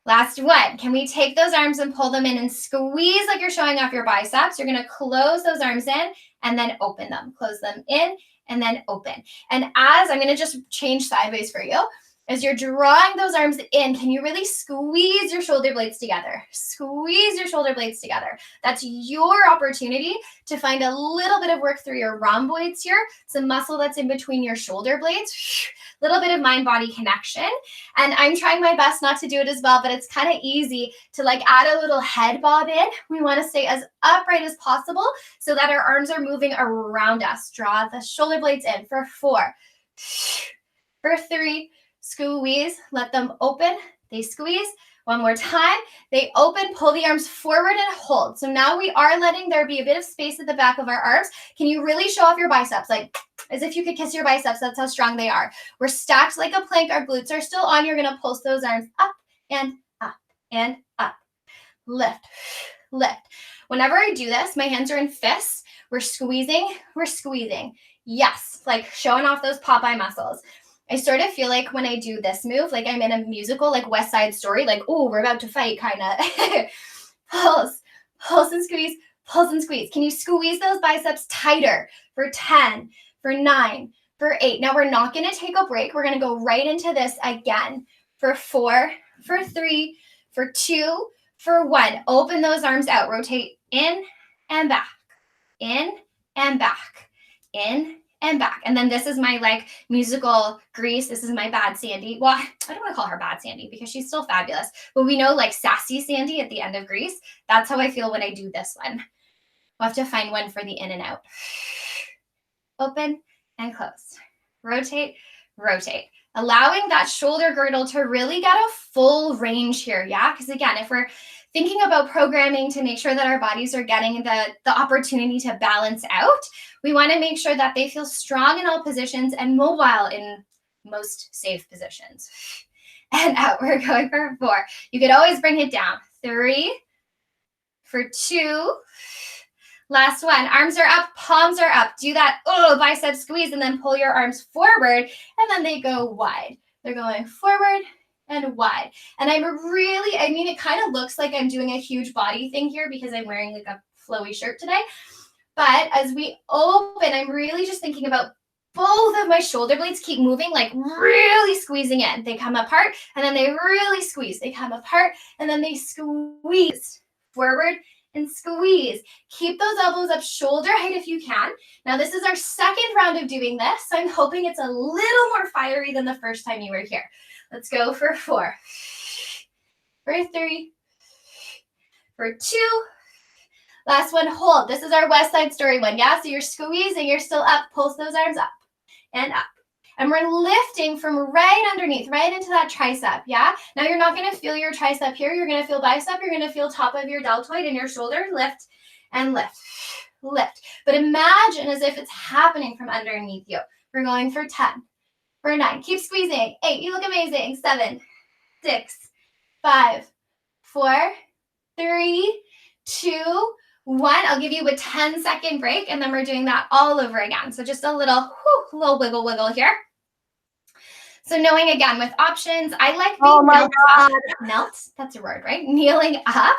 last one. Can we take those arms and pull them in and squeeze like you're showing off your biceps? You're going to close those arms in and then open them. Close them in and then open. And as I'm going to just change sideways for you, as you're drawing those arms in, can you really squeeze your shoulder blades together? Squeeze your shoulder blades together. That's your opportunity to find a little bit of work through your rhomboids here. It's a muscle that's in between your shoulder blades. Little bit of mind-body connection. And I'm trying my best not to do it as well, but it's kind of easy to like add a little head bob in. We want to stay as upright as possible so that our arms are moving around us. Draw the shoulder blades in for 4, for 3, squeeze, let them open, they squeeze. One more time, they open, pull the arms forward and hold. So now we are letting there be a bit of space at the back of our arms. Can you really show off your biceps? Like as if you could kiss your biceps, that's how strong they are. We're stacked like a plank, our glutes are still on. You're gonna pulse those arms up and up and up. Lift, lift. Whenever I do this, my hands are in fists. We're squeezing, we're squeezing. Yes, like showing off those Popeye muscles. I sort of feel like when I do this move, like I'm in a musical, like West Side Story, like, oh, we're about to fight, kind of. Pulse, pulse and squeeze, pulse and squeeze. Can you squeeze those biceps tighter for 10, for 9, for 8? Now we're not going to take a break. We're going to go right into this again. for 4, for 3, for 2, for 1. Open those arms out. Rotate in and back, in and back, in and back. And then this is my like musical Grease. This is my bad Sandy. Well, I don't want to call her bad Sandy because she's still fabulous. But we know like sassy Sandy at the end of Grease. That's how I feel when I do this one. We'll have to find one for the in and out. Open and close. Rotate, rotate. Allowing that shoulder girdle to really get a full range here, yeah? Because again, if we're thinking about programming to make sure that our bodies are getting the opportunity to balance out, we want to make sure that they feel strong in all positions and mobile in most safe positions. And out, we're going for 4. You could always bring it down. 3, for 2, last one. Arms are up, palms are up. Do that bicep squeeze and then pull your arms forward and then they go wide. They're going forward and wide. And it kind of looks like I'm doing a huge body thing here because I'm wearing like a flowy shirt today. But as we open, I'm really just thinking about both of my shoulder blades keep moving, like really squeezing in. They come apart and then they really squeeze. They come apart and then they squeeze forward and squeeze. Keep those elbows up shoulder height if you can. Now this is our second round of doing this, so I'm hoping it's a little more fiery than the first time you were here. Let's go for 4, for 3, for 2. Last one, hold. This is our West Side Story one, yeah? So you're squeezing, you're still up. Pulse those arms up and up. And we're lifting from right underneath, right into that tricep, yeah? Now you're not going to feel your tricep here. You're going to feel bicep. You're going to feel top of your deltoid and your shoulder. Lift and lift, lift. But imagine as if it's happening from underneath you. We're going for 10, for 9. Keep squeezing. 8, you look amazing. 7, 6, 5, 4, 3, 2, 1. I'll give you a 10-second break, and then we're doing that all over again. So just a little wiggle here. So knowing again with options, I like being knelt. That's a word, right? Kneeling up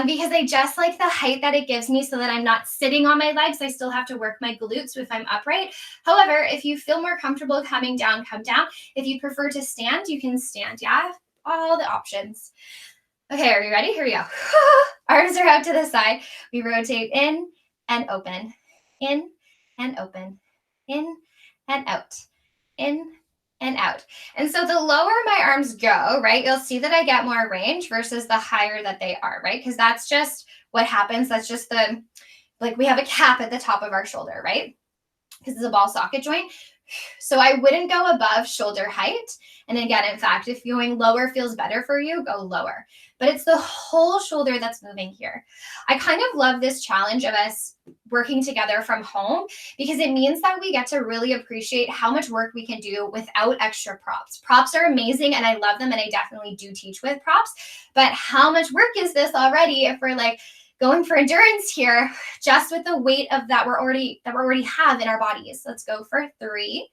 because I just like the height that it gives me so that I'm not sitting on my legs. I still have to work my glutes if I'm upright. However, if you feel more comfortable coming down, come down. If you prefer to stand, you can stand. Yeah, all the options. Okay, are you ready? Here we go. Arms are out to the side. We rotate in and open, in and open, in and out, in and out. And so the lower my arms go, right, you'll see that I get more range versus the higher that they are, right? Because that's just what happens. That's just like we have a cap at the top of our shoulder, right? Because it's a ball socket joint. So I wouldn't go above shoulder height. And again, in fact, if going lower feels better for you, go lower. But it's the whole shoulder that's moving here. I kind of love this challenge of us working together from home because it means that we get to really appreciate how much work we can do without extra props. Props are amazing and I love them and I definitely do teach with props. But how much work is this already if we're like going for endurance here, just with the weight of that we already have in our bodies? Let's go for 3.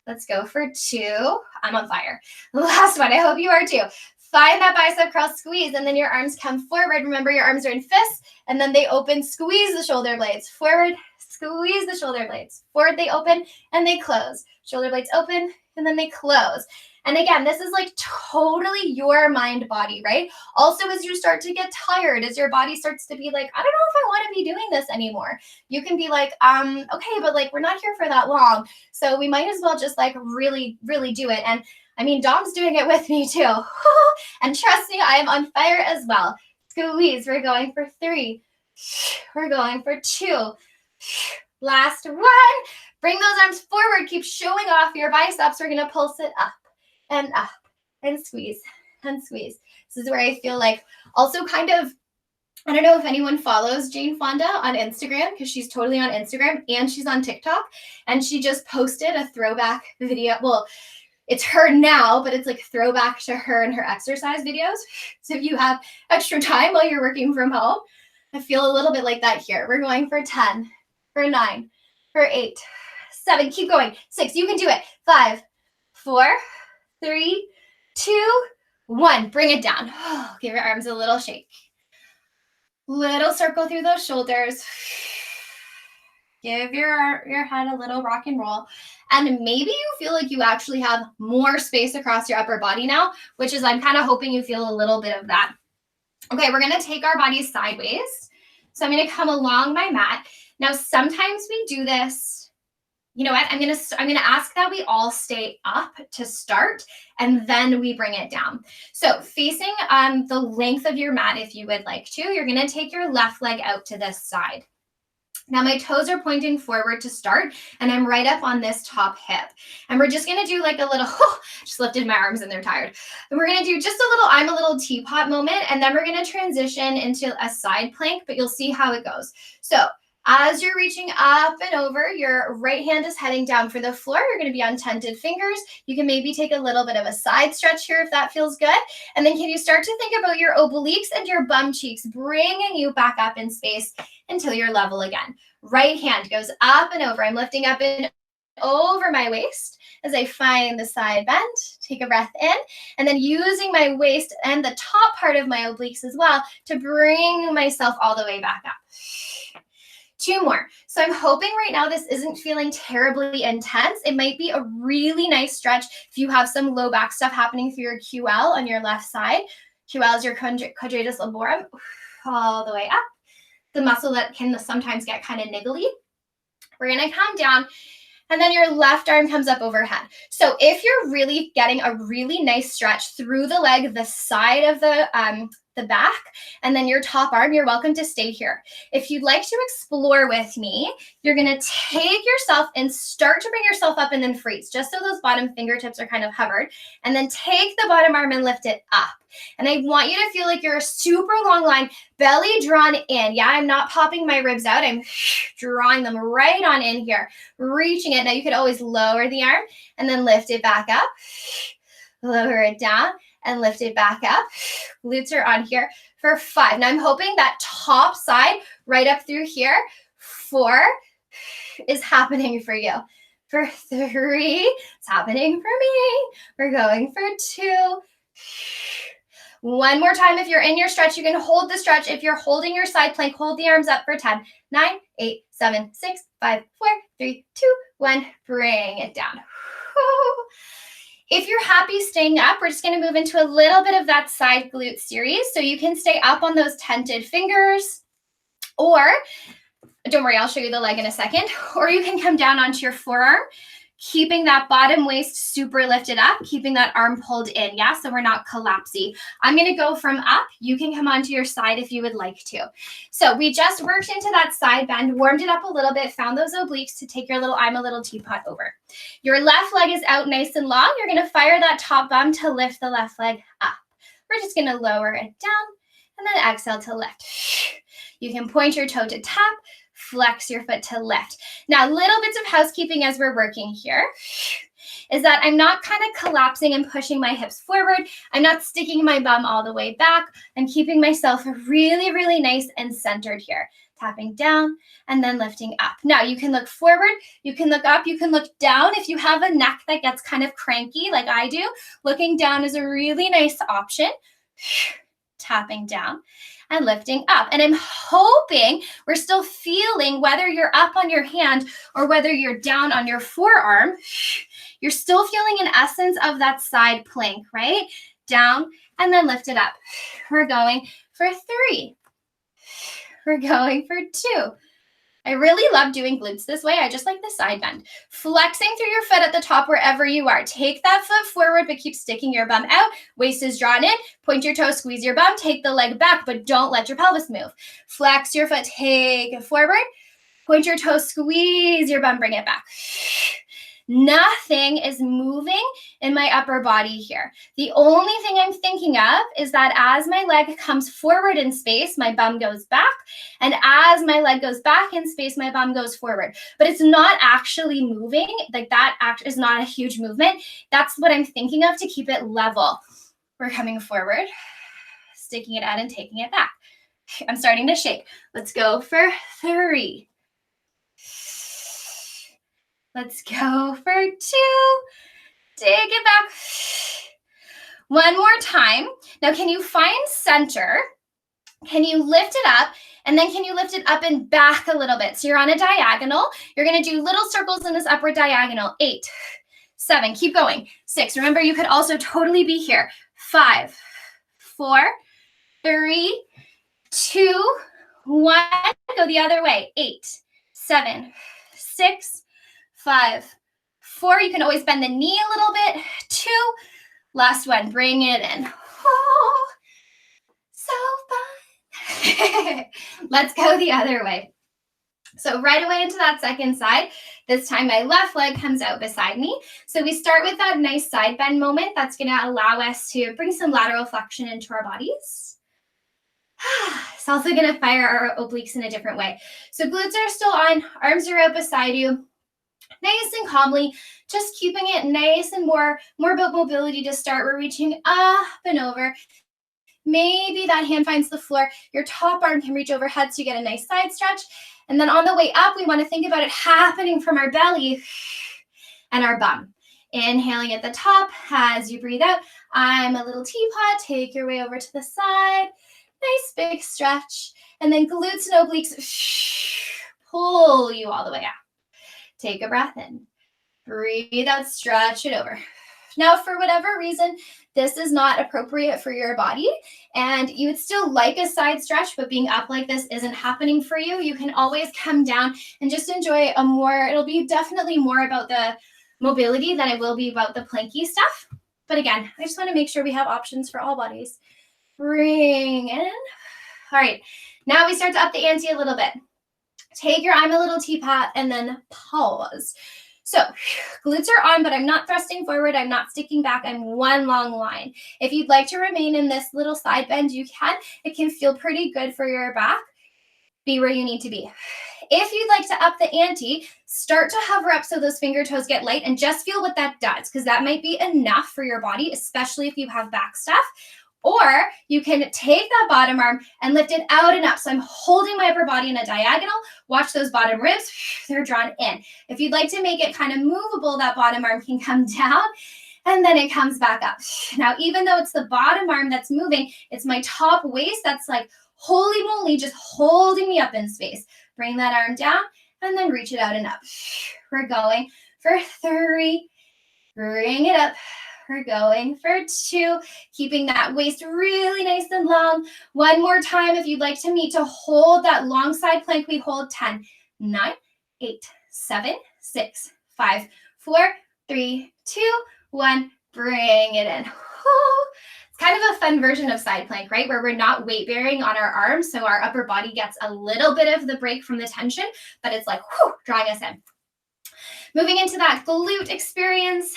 Let's go for 2. I'm on fire. Last one. I hope you are too. Find that bicep curl squeeze, and then your arms come forward. Remember, your arms are in fists, and then they open, squeeze the shoulder blades. Forward, squeeze the shoulder blades. Forward, they open, and they close. Shoulder blades open, and then they close. And again, this is like totally your mind body, right? Also, as you start to get tired, as your body starts to be like, I don't know if I want to be doing this anymore, you can be like, okay, but like, we're not here for that long. So we might as well just like really, really do it. And I mean, Dom's doing it with me too. And trust me, I am on fire as well. Squeeze, we're going for 3. We're going for 2. Last one. Bring those arms forward. Keep showing off your biceps. We're going to pulse it up and squeeze and squeeze. This is where I feel like also kind of, I don't know if anyone follows Jane Fonda on Instagram because she's totally on Instagram and she's on TikTok. And she just posted a throwback video. Well, it's her now, but it's like throwback to her and her exercise videos. So if you have extra time while you're working from home, I feel a little bit like that here. We're going for 10, for 9, for 8, 7, keep going. 6, you can do it. 5, 4, 3, 2, 1. Bring it down. Give your arms a little shake. Little circle through those shoulders. Give your head a little rock and roll. And maybe you feel like you actually have more space across your upper body now, which is, I'm kind of hoping you feel a little bit of that. Okay, we're gonna take our bodies sideways. So I'm gonna come along my mat. Now, sometimes we do this, you know what, I'm gonna ask that we all stay up to start, and then we bring it down. So facing the length of your mat, if you would like to, you're gonna take your left leg out to this side. Now my toes are pointing forward to start, and I'm right up on this top hip. And we're just gonna do like a little, just lifted my arms and they're tired. And we're gonna do just a little, I'm a little teapot moment, and then we're gonna transition into a side plank, but you'll see how it goes. So as you're reaching up and over, your right hand is heading down for the floor. You're gonna be on tented fingers. You can maybe take a little bit of a side stretch here if that feels good. And then can you start to think about your obliques and your bum cheeks, bringing you back up in space until you're level again. Right hand goes up and over. I'm lifting up and over my waist as I find the side bend. Take a breath in, and then using my waist and the top part of my obliques as well to bring myself all the way back up. 2 more. So I'm hoping right now this isn't feeling terribly intense. It might be a really nice stretch if you have some low back stuff happening through your QL on your left side. QL is your quadratus lumborum, all the way up. The muscle that can sometimes get kind of niggly. We're gonna come down, and then your left arm comes up overhead. So if you're really getting a really nice stretch through the leg, the side of the back, and then your top arm, you're welcome to stay here. If you'd like to explore with me, you're gonna take yourself and start to bring yourself up and then freeze, just so those bottom fingertips are kind of hovered, and then take the bottom arm and lift it up. And I want you to feel like you're a super long line, belly drawn in. Yeah, I'm not popping my ribs out. I'm drawing them right on in here, reaching it. Now you could always lower the arm and then lift it back up, lower it down and lift it back up. Glutes are on here for 5. Now I'm hoping that top side right up through here, 4 is happening for you. For 3, it's happening for me. We're going for 2. 1 more time. If you're in your stretch, you can hold the stretch. If you're holding your side plank, hold the arms up for 10, 9, 8, 7, 6, 5, 4, 3, 2, 1. Bring it down. If you're happy staying up, we're just going to move into a little bit of that side glute series. So you can stay up on those tented fingers, or don't worry, I'll show you the leg in a second, or you can come down onto your forearm, keeping that bottom waist super lifted up, keeping that arm pulled in, yeah, so we're not collapsy. I'm gonna go from up. You can come onto your side if you would like to. So we just worked into that side bend, warmed it up a little bit, found those obliques to take your little, I'm a little teapot over. Your left leg is out nice and long. You're gonna fire that top bum to lift the left leg up. We're just gonna lower it down and then exhale to lift. You can point your toe to tap, flex your foot to lift. Now, little bits of housekeeping as we're working here is that I'm not kind of collapsing and pushing my hips forward. I'm not sticking my bum all the way back. I'm keeping myself really, really nice and centered here. Tapping down and then lifting up. Now, you can look forward, you can look up, you can look down. If you have a neck that gets kind of cranky like I do, looking down is a really nice option. Tapping down and lifting up. And I'm hoping we're still feeling, whether you're up on your hand or whether you're down on your forearm, you're still feeling an essence of that side plank, right? Down and then lift it up. We're going for 3. We're going for 2. I really love doing glutes this way. I just like the side bend. Flexing through your foot at the top wherever you are. Take that foot forward, but keep sticking your bum out. Waist is drawn in. Point your toes, squeeze your bum. Take the leg back, but don't let your pelvis move. Flex your foot, take it forward. Point your toes, squeeze your bum, bring it back. Nothing is moving in my upper body here. The only thing I'm thinking of is that as my leg comes forward in space, my bum goes back. And as my leg goes back in space, my bum goes forward. But it's not actually moving. Like that is not a huge movement. That's what I'm thinking of to keep it level. We're coming forward, sticking it out and taking it back. I'm starting to shake. Let's go for 3. Let's go for 2. Take it back. 1 more time. Now, can you find center? Can you lift it up And then can you lift it up and back a little bit? So you're on a diagonal. You're going to do little circles in this upward diagonal. 8, 7, keep going. 6, remember you could also totally be here. 5, 4, 3, 2, 1, go the other way. 8, 7, 6, 5, 4. You can always bend the knee a little bit. 2, last one, bring it in. Oh, so fun. Let's go the other way. So right away into that second side. This time my left leg comes out beside me. So we start with that nice side bend moment. That's going to allow us to bring some lateral flexion into our bodies. It's also going to fire our obliques in a different way. So glutes are still on, arms are out beside you. Nice and calmly, just keeping it nice and more about mobility to start. We're reaching up and over. Maybe that hand finds the floor. Your top arm can reach overhead so you get a nice side stretch. And then on the way up, we want to think about it happening from our belly and our bum. Inhaling at the top as you breathe out. I'm a little teapot. Take your way over to the side. Nice big stretch. And then glutes and obliques pull you all the way out. Take a breath in. Breathe out, stretch it over. Now, for whatever reason, this is not appropriate for your body, and you would still like a side stretch, but being up like this isn't happening for you, you can always come down and just enjoy it'll be definitely more about the mobility than it will be about the planky stuff. But again, I just want to make sure we have options for all bodies. Bring in. All right, now we start to up the ante a little bit. Take your I'm a little teapot and then pause. So glutes are on, but I'm not thrusting forward. I'm not sticking back. I'm one long line. If you'd like to remain in this little side bend, you can. It can feel pretty good for your back. Be where you need to be. If you'd like to up the ante, start to hover up so those finger toes get light and just feel what that does, because that might be enough for your body, especially if you have back stuff. Or you can take that bottom arm and lift it out and up. So I'm holding my upper body in a diagonal. Watch those bottom ribs. They're drawn in. If you'd like to make it kind of movable, that bottom arm can come down and then it comes back up. Now, even though it's the bottom arm that's moving, it's my top waist that's like, holy moly, just holding me up in space. Bring that arm down and then reach it out and up. We're going for 3. Bring it up. We're going for 2, keeping that waist really nice and long. One more time, if you'd like to hold that long side plank, we hold 10, 9, 8, 7, 6, 5, 4, 3, 2, 1. Bring it in. It's kind of a fun version of side plank, right? Where we're not weight bearing on our arms, so our upper body gets a little bit of the break from the tension, but it's like drawing us in. Moving into that glute experience.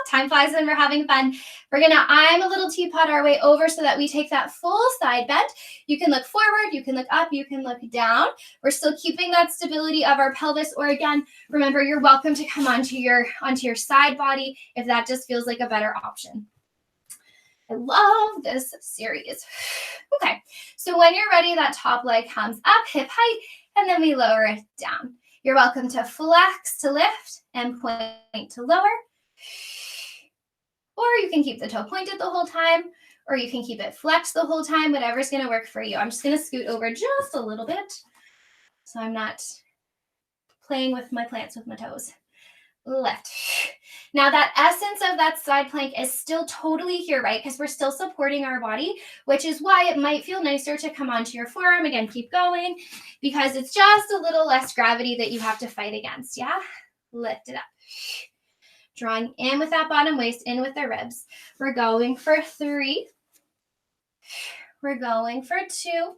Time flies when we're having fun. We're going to I'm a little teapot our way over so that we take that full side bend. You can look forward, you can look up, you can look down. We're still keeping that stability of our pelvis. Or again, remember, you're welcome to come onto your side body if that just feels like a better option. I love this series. Okay, so when you're ready, that top leg comes up, hip height, and then we lower it down. You're welcome to flex to lift and point to lower. Or you can keep the toe pointed the whole time, or you can keep it flexed the whole time, whatever's going to work for you. I'm just going to scoot over just a little bit so I'm not playing with my plants with my toes. Lift. Now that essence of that side plank is still totally here, right? Because we're still supporting our body, which is why it might feel nicer to come onto your forearm. Again, keep going because it's just a little less gravity that you have to fight against, yeah? Lift it up. Drawing in with that bottom waist, in with the ribs. We're going for 3. We're going for 2.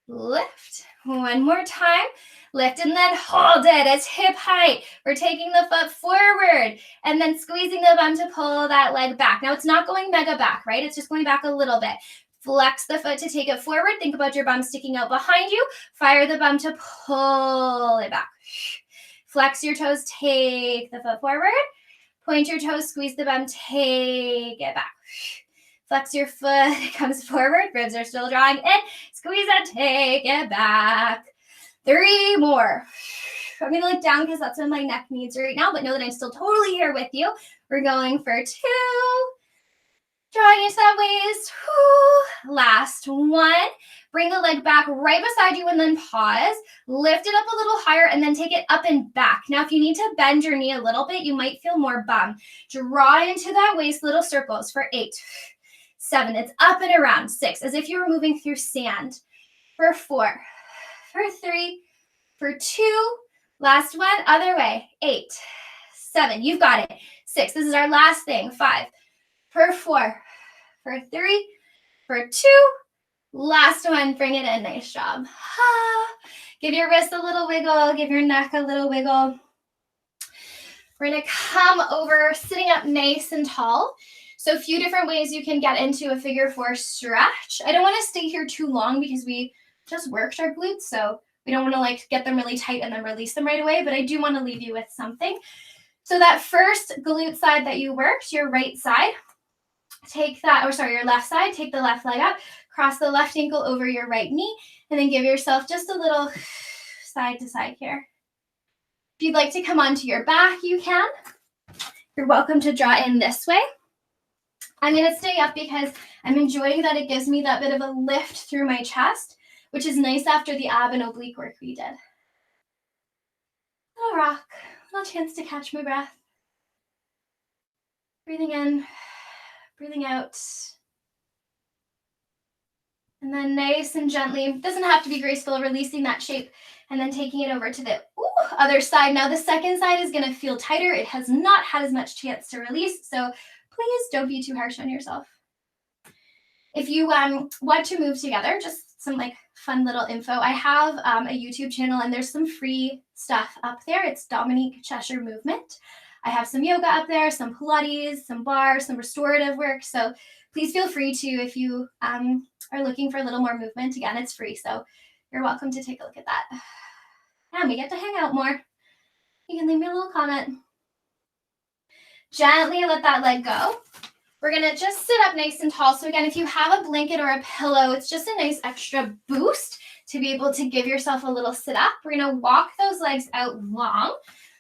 Lift. One more time. Lift and then hold it. It's hip height. We're taking the foot forward and then squeezing the bum to pull that leg back. Now it's not going mega back, right? It's just going back a little bit. Flex the foot to take it forward. Think about your bum sticking out behind you. Fire the bum to pull it back. Flex your toes. Take the foot forward. Point your toes. Squeeze the bum. Take it back. Flex your foot. It comes forward. Ribs are still drawing in. Squeeze it. Take it back. 3 more. I'm going to look down because that's what my neck needs right now, but know that I'm still totally here with you. We're going for 2. Drawing into that waist. Last one. Bring the leg back right beside you and then pause. Lift it up a little higher and then take it up and back. Now, if you need to bend your knee a little bit, you might feel more bum. Draw into that waist, little circles for 8, 7. It's up and around. 6, as if you were moving through sand. For 4, for 3, for 2. Last one, other way. 8, 7. You've got it. 6. This is our last thing. 5, for 4, for 3, for 2. Last one, bring it in. Nice job. Give your wrist a little wiggle. Give your neck a little wiggle. We're going to come over, sitting up nice and tall. So a few different ways you can get into a figure 4 stretch. I don't want to stay here too long because we just worked our glutes, so we don't want to like get them really tight and then release them right away, but I do want to leave you with something. So that first glute side that you worked, your right side, take that, or sorry, your left side, take the left leg up, cross the left ankle over your right knee, and then give yourself just a little side to side here. If you'd like to come onto your back, you can. You're welcome to draw in this way. I'm going to stay up because I'm enjoying that it gives me that bit of a lift through my chest, which is nice after the ab and oblique work we did. Little rock, little chance to catch my breath. Breathing in, breathing out. And then nice and gently, doesn't have to be graceful, releasing that shape and then taking it over to the other side. Now the second side is going to feel tighter. It has not had as much chance to release, so please don't be too harsh on yourself. If you want to move together, just some like fun little info. I have a YouTube channel and there's some free stuff up there. It's Dominique Cheshire Movement. I have some yoga up there, some Pilates, some bars, some restorative work. So please feel free to, if you are looking for a little more movement, again, it's free. So you're welcome to take a look at that. And we get to hang out more. You can leave me a little comment. Gently let that leg go. We're going to just sit up nice and tall. So again, if you have a blanket or a pillow, it's just a nice extra boost to be able to give yourself a little sit up. We're going to walk those legs out long.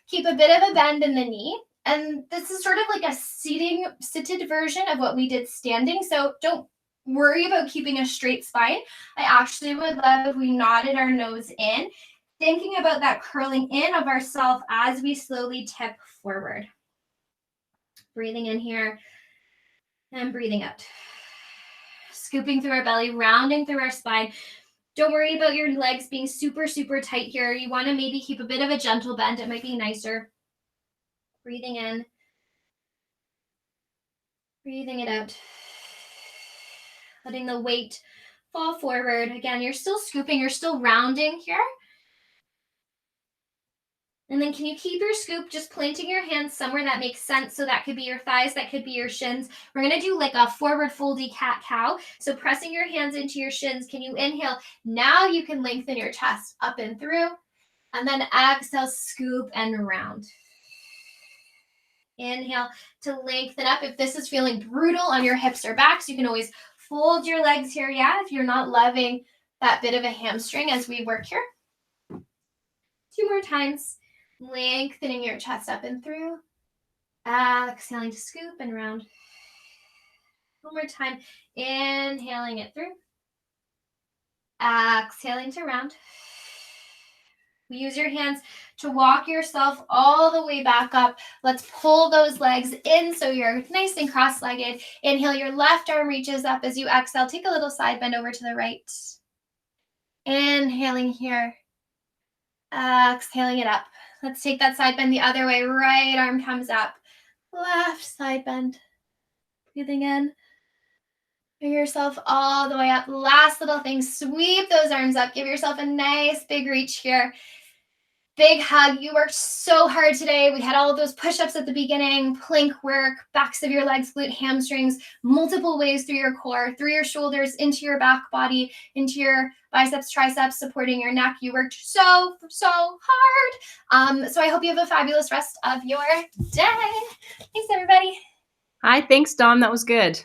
Keep a bit of a bend in the knee. And this is sort of like a seated version of what we did standing. So don't worry about keeping a straight spine. I actually would love if we nodded our nose in, thinking about that curling in of ourself as we slowly tip forward. Breathing in here and breathing out. Scooping through our belly, rounding through our spine. Don't worry about your legs being super, super tight here. You want to maybe keep a bit of a gentle bend. It might be nicer. Breathing in. Breathing it out. Letting the weight fall forward. Again, you're still scooping. You're still rounding here. And then can you keep your scoop just planting your hands somewhere that makes sense? So that could be your thighs, that could be your shins. We're going to do like a forward foldy cat-cow. So pressing your hands into your shins. Can you inhale? Now you can lengthen your chest up and through. And then exhale, scoop and round. Inhale to lengthen up. If this is feeling brutal on your hips or backs, you can always fold your legs here. Yeah, if you're not loving that bit of a hamstring as we work here. 2 more times. Lengthening your chest up and through. Exhaling to scoop and round. 1 more time. Inhaling it through. Exhaling to round. Use your hands to walk yourself all the way back up. Let's pull those legs in so you're nice and cross-legged. Inhale, your left arm reaches up as you exhale. Take a little side bend over to the right. Inhaling here. Exhaling it up. Let's take that side bend the other way. Right arm comes up. Left side bend. Breathing in. Bring yourself all the way up. Last little thing. Sweep those arms up. Give yourself a nice big reach here. Big hug. You worked so hard today. We had all of those push-ups at the beginning, plank work, backs of your legs, glute, hamstrings, multiple ways through your core, through your shoulders, into your back body, into your biceps, triceps, supporting your neck. You worked so hard. So I hope you have a fabulous rest of your day. Thanks, everybody. Hi, thanks, Dom. That was good.